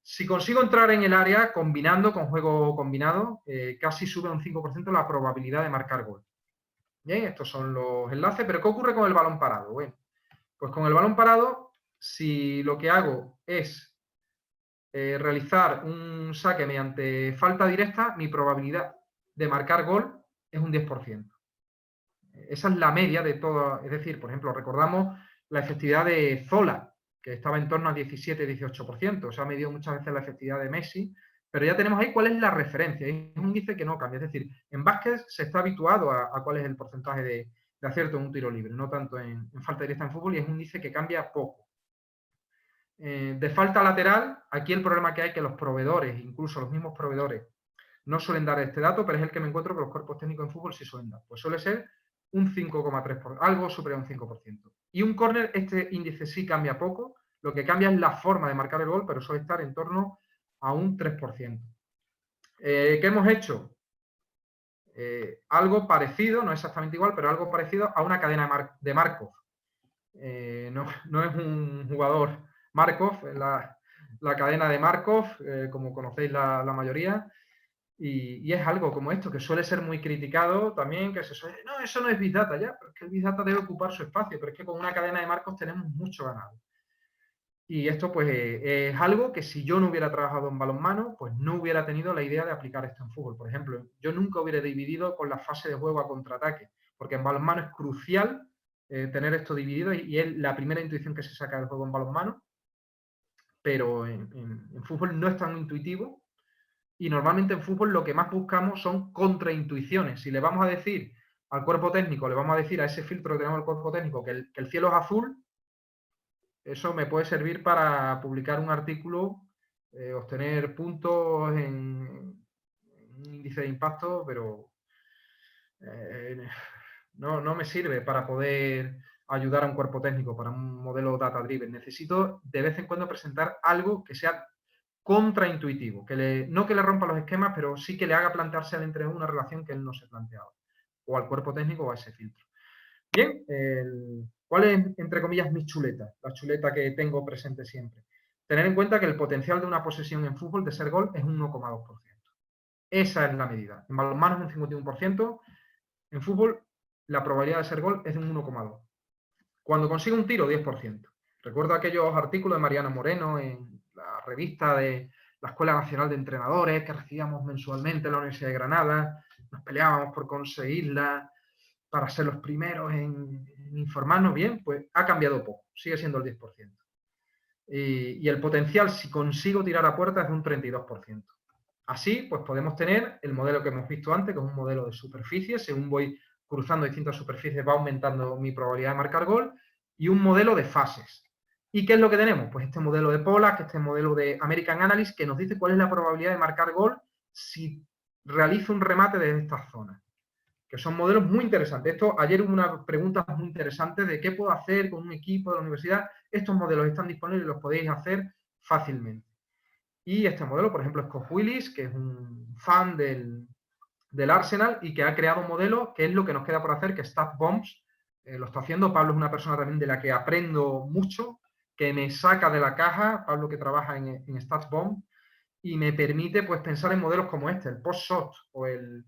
Si consigo entrar en el área combinando con juego combinado, casi sube un 5% la probabilidad de marcar gol. Bien, estos son los enlaces, pero ¿qué ocurre con el balón parado? Bueno, pues con el balón parado, si lo que hago es realizar un saque mediante falta directa, mi probabilidad de marcar gol es un 10%. Esa es la media de todo. Es decir, por ejemplo, recordamos la efectividad de Zola, que estaba en torno al 17-18%. Se ha medido muchas veces la efectividad de Messi, pero ya tenemos ahí cuál es la referencia. Es un índice que no cambia. Es decir, en básquet se está habituado a cuál es el porcentaje de acierto en un tiro libre, no tanto en falta directa en fútbol, y es un índice que cambia poco. De falta lateral, aquí el problema que hay es que los proveedores, incluso los mismos proveedores, no suelen dar este dato, pero es el que me encuentro que los cuerpos técnicos en fútbol sí suelen dar. Pues suele ser un 5,3%, algo superior a un 5%. Y un córner, este índice sí cambia poco, lo que cambia es la forma de marcar el gol, pero suele estar en torno a un 3%. ¿Qué hemos hecho? Algo parecido, no exactamente igual, pero algo parecido a una cadena de Markov. No es un jugador Markov, la cadena de Markov, como conocéis la mayoría, Y es algo como esto, que suele ser muy criticado también, que se suele, no, eso no es Big Data, ya, pero es que el Big Data debe ocupar su espacio, pero es que con una cadena de marcos tenemos mucho ganado. Y esto pues es algo que si yo no hubiera trabajado en balonmano, pues no hubiera tenido la idea de aplicar esto en fútbol. Por ejemplo, yo nunca hubiera dividido con la fase de juego a contraataque, porque en balonmano es crucial tener esto dividido y es la primera intuición que se saca del juego en balonmano, pero en fútbol no es tan intuitivo y normalmente en fútbol lo que más buscamos son contraintuiciones. Si le vamos a decir al cuerpo técnico, le vamos a decir a ese filtro que tenemos el cuerpo técnico que el cielo es azul, eso me puede servir para publicar un artículo, obtener puntos en un índice de impacto, pero no me sirve para poder ayudar a un cuerpo técnico, para un modelo data-driven. Necesito de vez en cuando presentar algo que sea contraintuitivo, no que le rompa los esquemas, pero sí que le haga plantearse al entrenador una relación que él no se planteaba, o al cuerpo técnico o a ese filtro. Bien, ¿cuál es, entre comillas, mi chuleta? La chuleta que tengo presente siempre. Tener en cuenta que el potencial de una posesión en fútbol de ser gol es un 1,2%. Esa es la medida. En balonmano es un 51%, en fútbol la probabilidad de ser gol es de un 1,2%. Cuando consigue un tiro, 10%. Recuerdo aquellos artículos de Mariano Moreno en la revista de la Escuela Nacional de Entrenadores que recibíamos mensualmente en la Universidad de Granada, nos peleábamos por conseguirla para ser los primeros en informarnos bien, pues ha cambiado poco, sigue siendo el 10%. Y el potencial, si consigo tirar a puerta, es de un 32%. Así, pues podemos tener el modelo que hemos visto antes, que es un modelo de superficie, según voy cruzando distintas superficies va aumentando mi probabilidad de marcar gol, y un modelo de fases. ¿Y qué es lo que tenemos? Pues este modelo de Pollack, este modelo de American Analysis, que nos dice cuál es la probabilidad de marcar gol si realizo un remate desde estas zonas, que son modelos muy interesantes. Ayer hubo una pregunta muy interesante de qué puedo hacer con un equipo de la universidad. Estos modelos están disponibles y los podéis hacer fácilmente. Y este modelo, por ejemplo, es Scott Willis, que es un fan del Arsenal y que ha creado un modelo que es lo que nos queda por hacer, que StatBombs lo está haciendo. Pablo es una persona también de la que aprendo mucho, que me saca de la caja, Pablo que trabaja en StatsBomb, y me permite pues pensar en modelos como este, el post-shot o el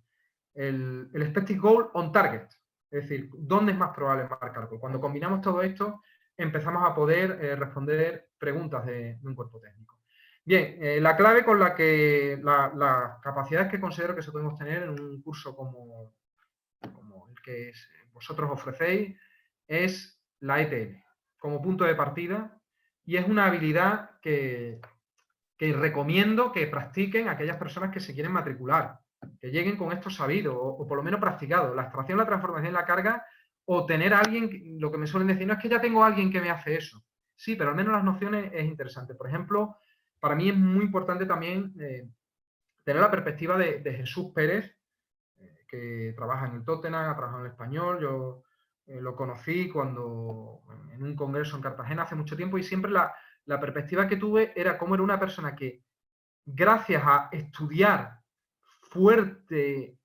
expected goal on target. Es decir, ¿dónde es más probable marcar gol? Cuando combinamos todo esto, empezamos a poder responder preguntas de un cuerpo técnico. Bien, la clave con la que las capacidades que considero que se podemos tener en un curso como el que vosotros ofrecéis es la ETL como punto de partida, y es una habilidad que recomiendo que practiquen aquellas personas que se quieren matricular, que lleguen con esto sabido o por lo menos practicado. La extracción, la transformación y la carga, o tener a alguien, lo que me suelen decir, no es que ya tengo a alguien que me hace eso. Sí, pero al menos las nociones es interesante. Por ejemplo, para mí es muy importante también tener la perspectiva de Jesús Pérez, que trabaja en el Tottenham, ha trabajado en el Español. Yo lo conocí cuando en un congreso en Cartagena hace mucho tiempo, y siempre la perspectiva que tuve era cómo era una persona que, gracias a estudiar fuerte,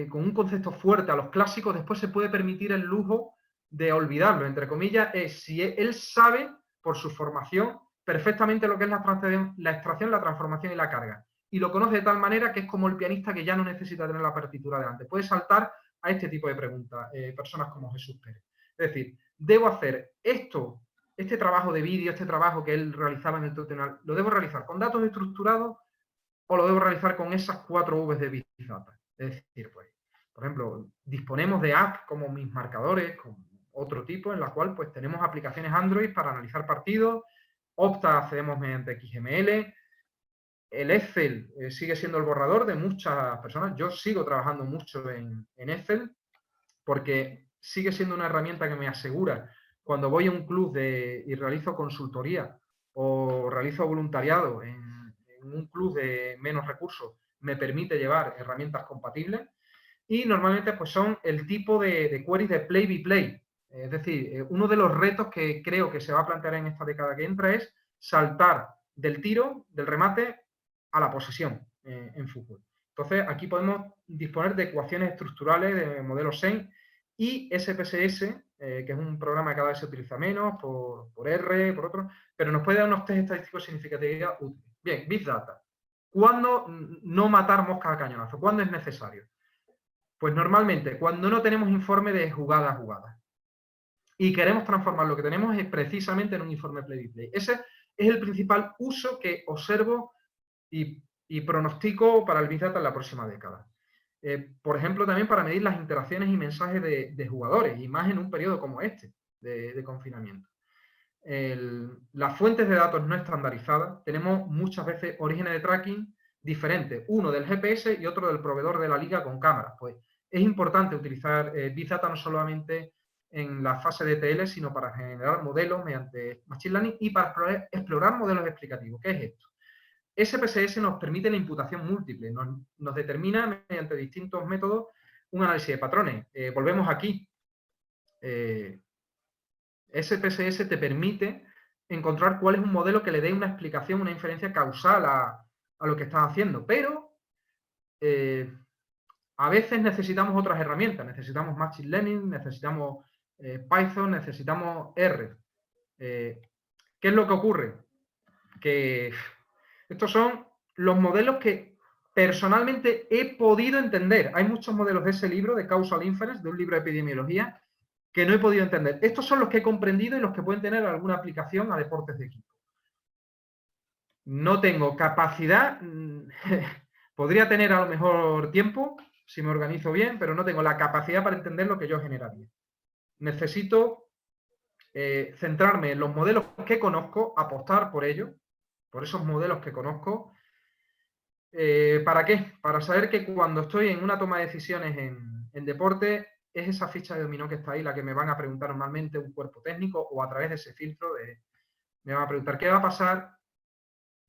con un concepto fuerte a los clásicos, después se puede permitir el lujo de olvidarlo, entre comillas, si él sabe, por su formación, perfectamente lo que es la extracción, la transformación y la carga. Y lo conoce de tal manera que es como el pianista que ya no necesita tener la partitura delante. Puede saltar a este tipo de preguntas, personas como Jesús Pérez. Es decir, debo hacer este trabajo de vídeo, este trabajo que él realizaba en el tutorial, ¿lo debo realizar con datos estructurados o lo debo realizar con esas 4 Vs de Big Data? Es decir, pues, por ejemplo, disponemos de apps como mis marcadores, con otro tipo, en la cual pues tenemos aplicaciones Android para analizar partidos. Opta accedemos mediante XML. El Excel sigue siendo el borrador de muchas personas. Yo sigo trabajando mucho en Excel porque sigue siendo una herramienta que me asegura, cuando voy a un club y realizo consultoría o realizo voluntariado en un club de menos recursos, me permite llevar herramientas compatibles. Y normalmente pues son el tipo de queries de play-by-play. Es decir, uno de los retos que creo que se va a plantear en esta década que entra es saltar del tiro, del remate, a la posesión en fútbol. Entonces, aquí podemos disponer de ecuaciones estructurales de modelos SEM y SPSS, que es un programa que cada vez se utiliza menos, por R, por otro, pero nos puede dar unos test estadísticos significativos útiles. Bien, Big Data. ¿Cuándo no matar moscas a cañonazo? ¿Cuándo es necesario? Pues normalmente cuando no tenemos informe de jugada a jugada y queremos transformar lo que tenemos precisamente en un informe play-by-play. Ese es el principal uso que observo y pronostico para el Big Data en la próxima década. Por ejemplo, también para medir las interacciones y mensajes de jugadores, y más en un periodo como este de confinamiento. Las fuentes de datos no estandarizadas, tenemos muchas veces orígenes de tracking diferentes, uno del GPS y otro del proveedor de la liga con cámaras. Pues es importante utilizar Big Data no solamente en la fase de ETL, sino para generar modelos mediante Machine Learning y para explorar modelos explicativos. ¿Qué es esto? SPSS nos permite la imputación múltiple, nos determina mediante distintos métodos un análisis de patrones. Volvemos aquí. SPSS te permite encontrar cuál es un modelo que le dé una explicación, una inferencia causal a lo que estás haciendo, pero a veces necesitamos otras herramientas, necesitamos Machine Learning, necesitamos Python, necesitamos R. ¿Qué es lo que ocurre? Que estos son los modelos que personalmente he podido entender. Hay muchos modelos de ese libro, de Causal Inference, de un libro de epidemiología, que no he podido entender. Estos son los que he comprendido y los que pueden tener alguna aplicación a deportes de equipo. No tengo capacidad, podría tener a lo mejor tiempo, si me organizo bien, pero no tengo la capacidad para entender lo que yo generaría. Necesito centrarme en los modelos que conozco, apostar por ellos, por esos modelos que conozco. ¿Para qué? Para saber que cuando estoy en una toma de decisiones en deporte, es esa ficha de dominó que está ahí la que me van a preguntar normalmente un cuerpo técnico o a través de ese filtro me van a preguntar ¿qué va a pasar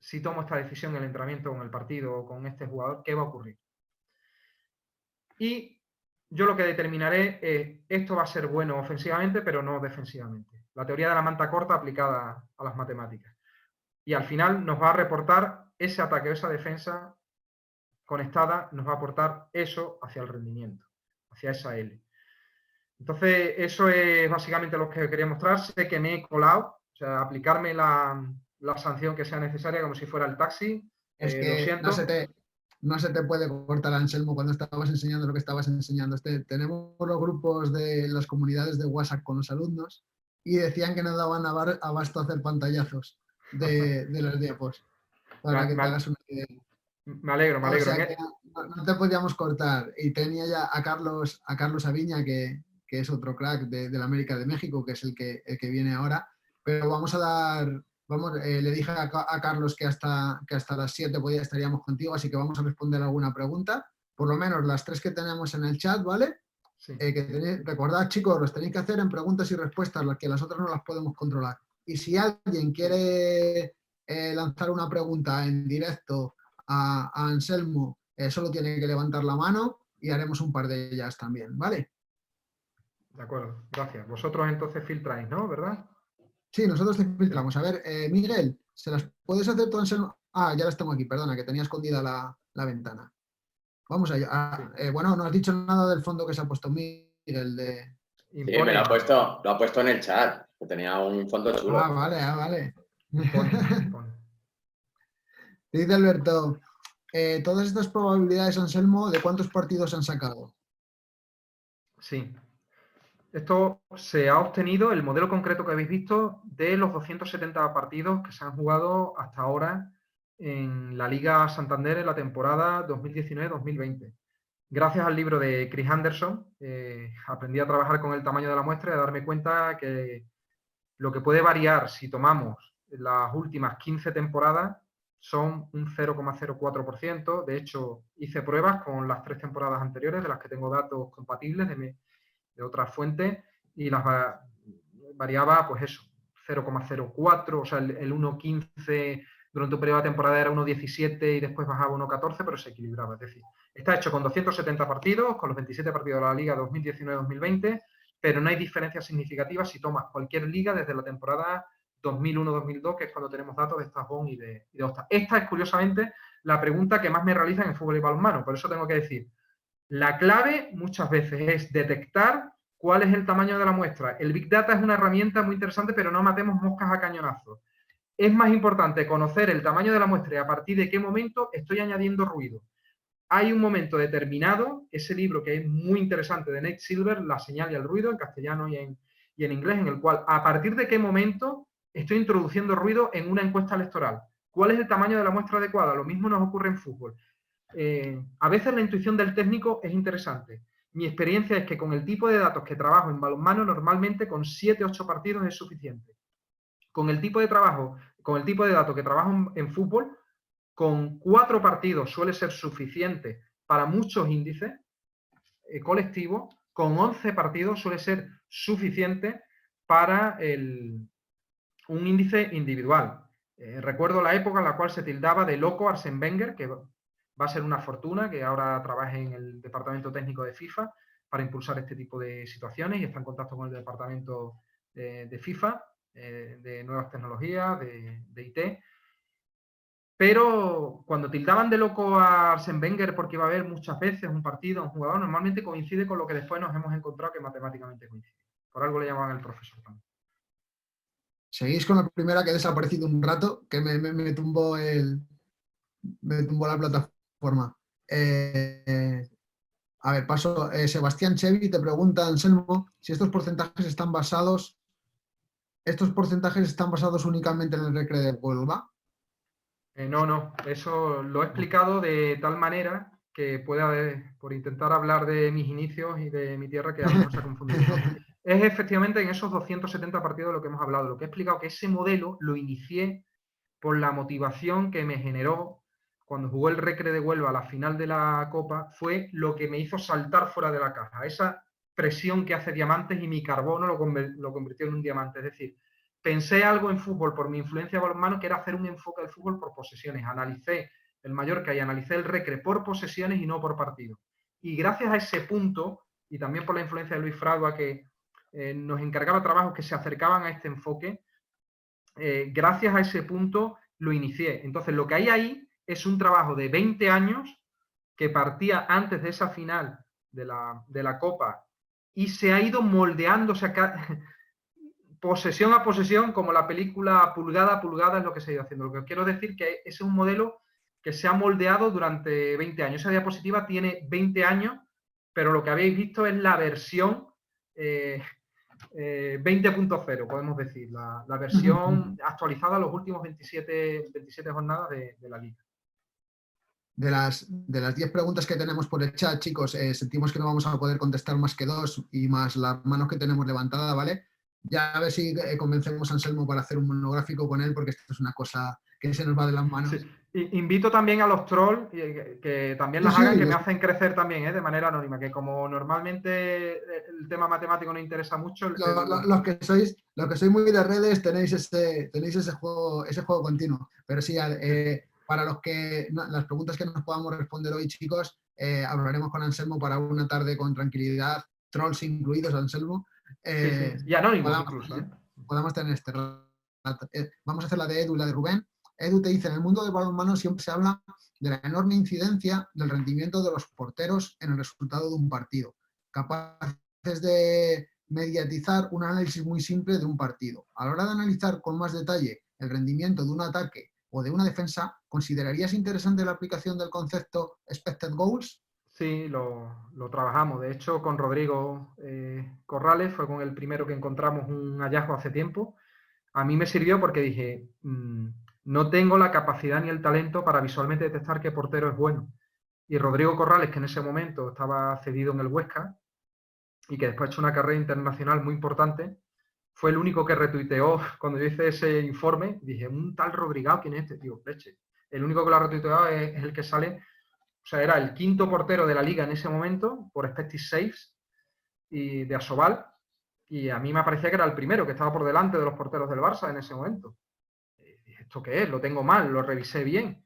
si tomo esta decisión en el entrenamiento, o en el partido o con este jugador? ¿Qué va a ocurrir? Y yo lo que determinaré es esto va a ser bueno ofensivamente pero no defensivamente. La teoría de la manta corta aplicada a las matemáticas. Y al final nos va a reportar ese ataque o esa defensa conectada, nos va a aportar eso hacia el rendimiento, hacia esa L. Entonces, eso es básicamente lo que quería mostrar. Sé que me he colado, o sea, aplicarme la sanción que sea necesaria como si fuera el taxi. Es que lo siento. no se te puede cortar, Anselmo, cuando estabas enseñando lo que estabas enseñando. Tenemos los grupos de las comunidades de WhatsApp con los alumnos y decían que no daban abasto a hacer pantallazos de las diapos, para que te hagas una idea. Me alegro, me alegro. O sea, que no te podíamos cortar. Y tenía ya a Carlos Aviña, que es otro crack de la América de México, que es el que viene ahora. Pero vamos a dar... le dije a Carlos que hasta las 7 estaríamos contigo, así que vamos a responder alguna pregunta. Por lo menos las 3 que tenemos en el chat, ¿vale? Sí. Recordad, chicos, los tenéis que hacer en preguntas y respuestas, las que las otras no las podemos controlar. Y si alguien quiere lanzar una pregunta en directo a Anselmo, solo tiene que levantar la mano y haremos un par de ellas también, ¿vale? De acuerdo, gracias. Vosotros entonces filtráis, ¿no? ¿Verdad? Sí, nosotros te filtramos. A ver, Miguel, ¿se las puedes hacer tú, Anselmo? Ah, ya las tengo aquí, perdona, que tenía escondida la ventana. Vamos allá. Bueno, no has dicho nada del fondo que se ha puesto Miguel de... Sí, me lo ha puesto en el chat, que tenía un fondo chulo. Ah, vale. Dice Alberto, todas estas probabilidades, Anselmo, ¿de cuántos partidos se han sacado? Sí. Esto se ha obtenido, el modelo concreto que habéis visto, de los 270 partidos que se han jugado hasta ahora en la Liga Santander en la temporada 2019-2020. Gracias al libro de Chris Anderson, aprendí a trabajar con el tamaño de la muestra y a darme cuenta que lo que puede variar si tomamos las últimas 15 temporadas son un 0,04%. De hecho, hice pruebas con las 3 temporadas anteriores, de las que tengo datos compatibles de otras fuentes, y las variaba, pues eso, 0,04, o sea, el 1,15 durante un periodo de temporada era 1,17 y después bajaba 1,14, pero se equilibraba. Es decir, está hecho con 270 partidos, con los 27 partidos de la Liga 2019-2020, pero no hay diferencias significativas si tomas cualquier liga desde la temporada 2001-2002, que es cuando tenemos datos de Stazbón y de Osta. Esta es, curiosamente, la pregunta que más me realizan en fútbol y balonmano. Por eso tengo que decir, la clave muchas veces es detectar cuál es el tamaño de la muestra. El Big Data es una herramienta muy interesante, pero no matemos moscas a cañonazos. es más importante conocer el tamaño de la muestra y a partir de qué momento estoy añadiendo ruido. Hay un momento determinado, ese libro que es muy interesante de Nate Silver, La señal y el ruido, en castellano y en inglés, en el cual a partir de qué momento estoy introduciendo ruido en una encuesta electoral. ¿Cuál es el tamaño de la muestra adecuada? Lo mismo nos ocurre en fútbol. A veces la intuición del técnico es interesante. Mi experiencia es que con el tipo de datos que trabajo en balonmano, normalmente con 7 o 8 partidos es suficiente. Con el tipo de datos que trabajo en fútbol, con 4 partidos suele ser suficiente para muchos índices colectivos, con 11 partidos suele ser suficiente para un índice individual. Recuerdo la época en la cual se tildaba de loco Arsène Wenger, que va a ser una fortuna, que ahora trabaje en el departamento técnico de FIFA para impulsar este tipo de situaciones y está en contacto con el departamento de FIFA, de nuevas tecnologías, de IT. Pero cuando tildaban de loco a Arsène Wenger porque iba a haber muchas veces un partido, un jugador, normalmente coincide con lo que después nos hemos encontrado que matemáticamente coincide. Por algo le llamaban el profesor también. Seguís con la primera que he desaparecido un rato, que me tumbó la plataforma. A ver, paso. Sebastián Chevy te pregunta, Anselmo, si estos porcentajes están basados únicamente en el Recre de Huelva. No, eso lo he explicado de tal manera que pueda haber, por intentar hablar de mis inicios y de mi tierra, que a lo mejor se ha confundido. Es efectivamente en esos 270 partidos de lo que hemos hablado. Lo que he explicado que ese modelo lo inicié por la motivación que me generó cuando jugó el Recre de Huelva a la final de la Copa, fue lo que me hizo saltar fuera de la caja. Esa presión que hace diamantes y mi carbono lo convirtió en un diamante. Es decir, pensé algo en fútbol por mi influencia de balonmano que era hacer un enfoque del fútbol por posesiones. Analicé el Mallorca y analicé el Recre por posesiones y no por partido. Y gracias a ese punto, y también por la influencia de Luis Fragua, que nos encargaba trabajos que se acercaban a este enfoque, gracias a ese punto lo inicié. Entonces, lo que hay ahí es un trabajo de 20 años que partía antes de esa final de la Copa y se ha ido moldeando, o sea, posesión a posesión, como la película pulgada a pulgada es lo que se ha ido haciendo. Lo que quiero decir que ese es un modelo que se ha moldeado durante 20 años. Esa diapositiva tiene 20 años, pero lo que habéis visto es la versión 20.0 podemos decir, la versión actualizada a los últimos 27 jornadas de la liga. De las 10 preguntas que tenemos por el chat, chicos, sentimos que no vamos a poder contestar más que 2 y más las manos que tenemos levantadas, ¿vale? Ya a ver si convencemos a Anselmo para hacer un monográfico con él, porque esto es una cosa que se nos va de las manos. Sí. Invito también a los trolls que también las hagan, que me hacen crecer también, de manera anónima, que como normalmente el tema matemático no interesa mucho. Los que sois muy de redes tenéis ese juego continuo. Pero sí, para las preguntas que nos podamos responder hoy, chicos, hablaremos con Anselmo para una tarde con tranquilidad, trolls incluidos, Anselmo. Sí. Y anónimos incluso. Podamos tener este rato. Vamos a hacer la de Edu y la de Rubén. Edu te dice, en el mundo del balonmano siempre se habla de la enorme incidencia del rendimiento de los porteros en el resultado de un partido, capaces de mediatizar un análisis muy simple de un partido. A la hora de analizar con más detalle el rendimiento de un ataque o de una defensa, ¿considerarías interesante la aplicación del concepto expected goals? Sí, lo trabajamos. De hecho, con Rodrigo Corrales fue con el primero que encontramos un hallazgo hace tiempo. A mí me sirvió porque dije, no tengo la capacidad ni el talento para visualmente detectar qué portero es bueno. Y Rodrigo Corrales, que en ese momento estaba cedido en el Huesca y que después ha hecho una carrera internacional muy importante, fue el único que retuiteó cuando yo hice ese informe. Dije, un tal Rodrigo, ¿quién es este? Digo, leche. El único que lo ha retuiteado es el que sale, o sea, era el quinto portero de la liga en ese momento por expected saves y de Asobal. Y a mí me parecía que era el primero, que estaba por delante de los porteros del Barça en ese momento. Dije, ¿esto qué es? Lo tengo mal, lo revisé bien.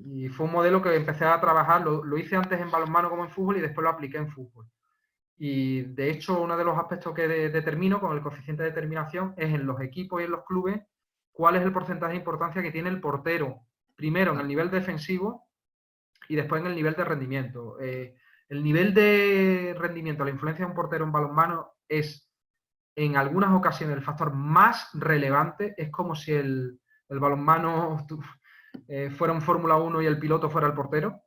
Y fue un modelo que empecé a trabajar, lo hice antes en balonmano como en fútbol y después lo apliqué en fútbol. Y de hecho, uno de los aspectos que determino con el coeficiente de determinación es en los equipos y en los clubes cuál es el porcentaje de importancia que tiene el portero, primero en el nivel defensivo y después en el nivel de rendimiento. El nivel de rendimiento, la influencia de un portero en balonmano es en algunas ocasiones el factor más relevante es como si el balonmano fuera un Fórmula 1 y el piloto fuera el portero.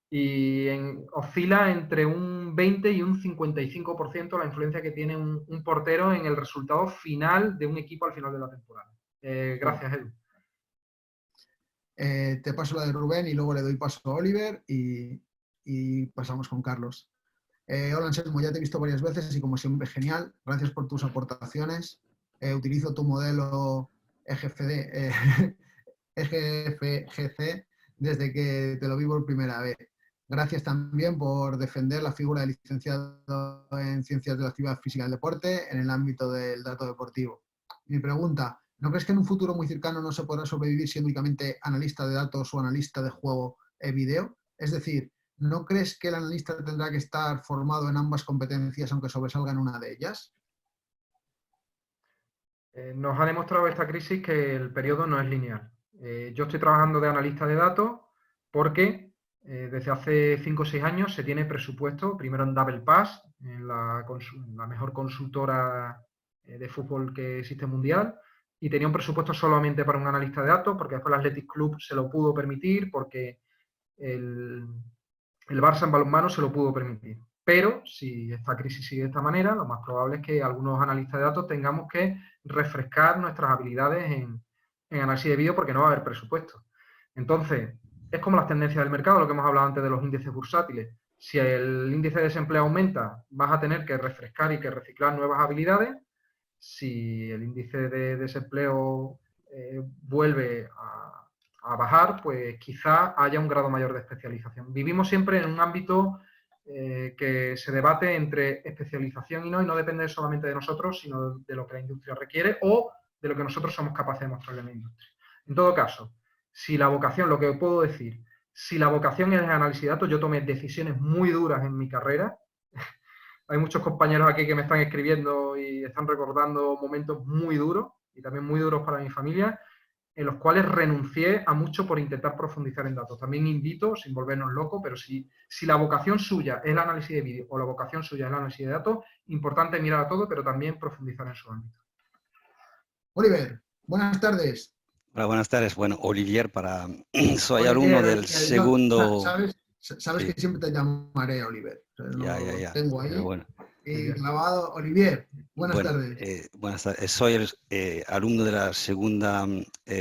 Y oscila entre un 20 y un 55% la influencia que tiene un portero en el resultado final de un equipo al final de la temporada. Gracias, Edu. Te paso la de Rubén y luego le doy paso a Oliver y pasamos con Carlos. Hola Anselmo, ya te he visto varias veces y como siempre genial. Gracias por tus aportaciones. Utilizo tu modelo EGFGC desde que te lo vi por primera vez. Gracias también por defender la figura de licenciado en Ciencias de la Actividad Física y el Deporte en el ámbito del dato deportivo. Mi pregunta, ¿no crees que en un futuro muy cercano no se podrá sobrevivir siendo únicamente analista de datos o analista de juego video? Es decir, ¿no crees que el analista tendrá que estar formado en ambas competencias aunque sobresalga en una de ellas? Nos ha demostrado esta crisis que el periodo no es lineal. Yo estoy trabajando de analista de datos porque desde hace 5 o 6 años se tiene presupuesto, primero en Double Pass, en la mejor consultora de fútbol que existe mundial, y tenía un presupuesto solamente para un analista de datos, porque después el Athletic Club se lo pudo permitir, porque el Barça en balonmano se lo pudo permitir. Pero si esta crisis sigue de esta manera, lo más probable es que algunos analistas de datos tengamos que refrescar nuestras habilidades en análisis de vídeo porque no va a haber presupuesto. Entonces, es como las tendencias del mercado, lo que hemos hablado antes de los índices bursátiles. Si el índice de desempleo aumenta, vas a tener que refrescar y que reciclar nuevas habilidades. Si el índice de desempleo vuelve a bajar, pues quizá haya un grado mayor de especialización. Vivimos siempre en un ámbito que se debate entre especialización y no depende solamente de nosotros, sino de lo que la industria requiere o de lo que nosotros somos capaces de mostrarle a la industria. En todo caso, si la vocación, lo que puedo decir, si la vocación es el análisis de datos, yo tomé decisiones muy duras en mi carrera. Hay muchos compañeros aquí que me están escribiendo y están recordando momentos muy duros y también muy duros para mi familia, en los cuales renuncié a mucho por intentar profundizar en datos. También invito, sin volvernos locos, pero si la vocación suya es el análisis de vídeo o la vocación suya es el análisis de datos, importante mirar a todo, pero también profundizar en su ámbito. Oliver, buenas tardes. Hola, buenas tardes. Bueno, Olivier, soy Olivier, alumno del segundo... Sabes Sí. que siempre te llamaré Oliver. Ya. Tengo ahí Bueno. grabado. Olivier, buenas tardes. Buenas tardes. Soy el alumno de la segunda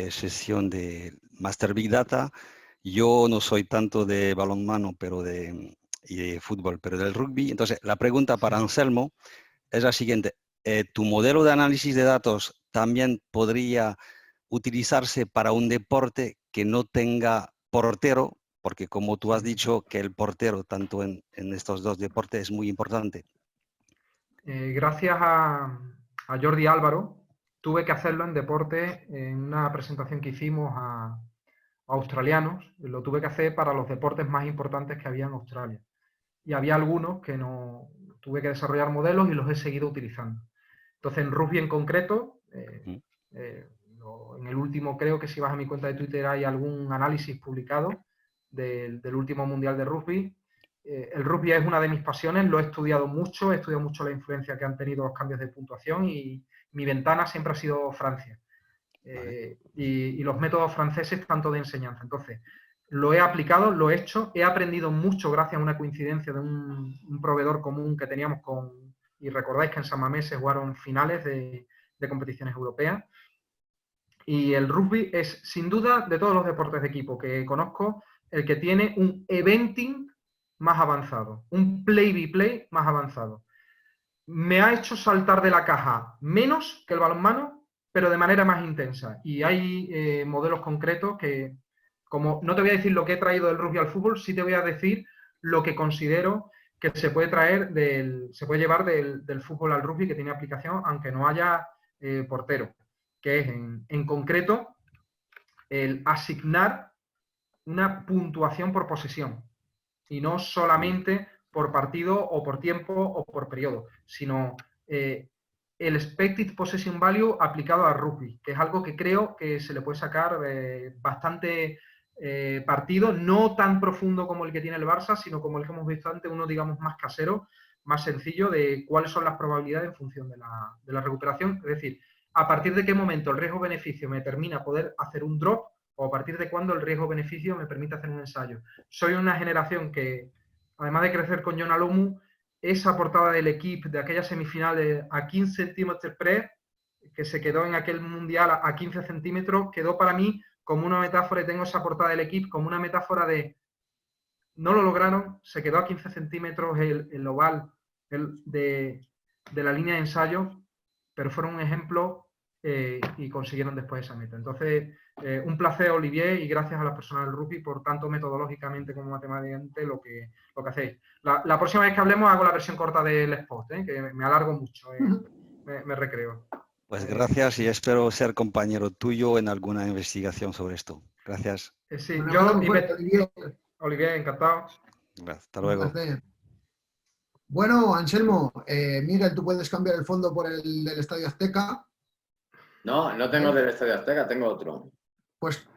sesión de Master Big Data. Yo no soy tanto de balonmano y de fútbol, pero del rugby. Entonces, la pregunta para Anselmo es la siguiente. ¿Tu modelo de análisis de datos también podría utilizarse para un deporte que no tenga portero? Porque como tú has dicho que el portero, tanto en estos dos deportes, es muy importante. Gracias a Jordi Álvaro, tuve que hacerlo en deporte, en una presentación que hicimos a australianos. Lo tuve que hacer para los deportes más importantes que había en Australia. Y había algunos que no tuve que desarrollar modelos y los he seguido utilizando. Entonces, en rugby en concreto, en el último, creo que si vas a mi cuenta de Twitter hay algún análisis publicado del último mundial de rugby. El rugby es una de mis pasiones, lo he estudiado mucho la influencia que han tenido los cambios de puntuación y mi ventana siempre ha sido Francia. Vale. Y los métodos franceses tanto de enseñanza. Entonces, lo he aplicado, lo he hecho, he aprendido mucho gracias a una coincidencia de un proveedor común que teníamos y recordáis que en San Mamés se jugaron finales de competiciones europeas. Y el rugby es, sin duda, de todos los deportes de equipo que conozco, el que tiene un eventing más avanzado, un play-by-play más avanzado. Me ha hecho saltar de la caja menos que el balonmano, pero de manera más intensa. Y hay modelos concretos que, como no te voy a decir lo que he traído del rugby al fútbol, sí te voy a decir lo que considero que se puede llevar del fútbol al rugby, que tiene aplicación, aunque no haya portero, que es en concreto el asignar una puntuación por posesión y no solamente por partido o por tiempo o por periodo, sino el expected possession value aplicado al rugby, que es algo que creo que se le puede sacar bastante partido, no tan profundo como el que tiene el Barça, sino como el que hemos visto antes, uno digamos más casero, más sencillo de cuáles son las probabilidades en función de la recuperación. Es decir, a partir de qué momento el riesgo-beneficio me termina poder hacer un drop o a partir de cuándo el riesgo-beneficio me permite hacer un ensayo. Soy una generación que, además de crecer con Jon Alomu, esa portada del equipo de aquella semifinal a 15 centímetros pre, que se quedó en aquel mundial a 15 centímetros, quedó para mí como una metáfora, y tengo esa portada del equipo como una metáfora de no lo lograron, se quedó a 15 centímetros el oval de la línea de ensayo, pero fueron un ejemplo y consiguieron después esa meta. Entonces, un placer, Olivier, y gracias a las personas del rugby por tanto metodológicamente como matemáticamente lo que hacéis. La próxima vez que hablemos hago la versión corta del spot, que me alargo mucho, me recreo. Pues gracias y espero ser compañero tuyo en alguna investigación sobre esto. Gracias. Sí, Un yo abrazo muy fuerte, Olivier, encantado. Hasta luego. Un placer. Bueno, Anselmo, Miguel, tú puedes cambiar el fondo por el del Estadio Azteca. No tengo del Estadio Azteca, tengo otro. Pues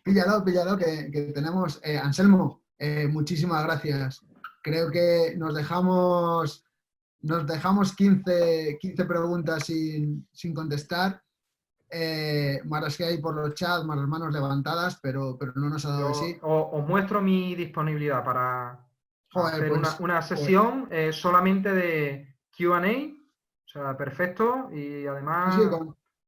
píllalo, que tenemos. Anselmo, muchísimas gracias. Creo que nos dejamos 15 preguntas sin contestar. Más las que hay por los chats, más las manos levantadas, pero no nos ha dado de sí. Os muestro mi disponibilidad para hacer pues, una sesión solamente de Q&A, o sea, perfecto, y además... Sí,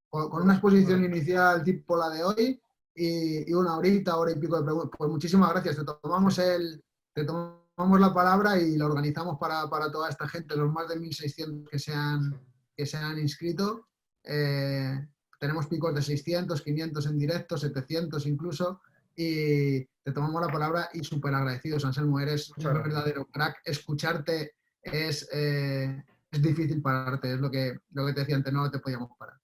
con una exposición inicial tipo la de hoy y una horita, hora y pico de preguntas. Pues muchísimas gracias, te tomamos la palabra y lo organizamos para toda esta gente, los más de 1.600 que se han inscrito. Tenemos picos de 600, 500 en directo, 700 incluso, y te tomamos la palabra y súper agradecidos, Anselmo, eres un verdadero crack. Escucharte es difícil pararte, es lo que te decía antes, no te podíamos parar.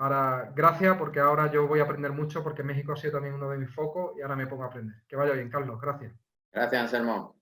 Ahora, gracias, porque ahora yo voy a aprender mucho, porque México ha sido también uno de mis focos y ahora me pongo a aprender. Que vaya bien, Carlos, gracias. Gracias, Anselmo.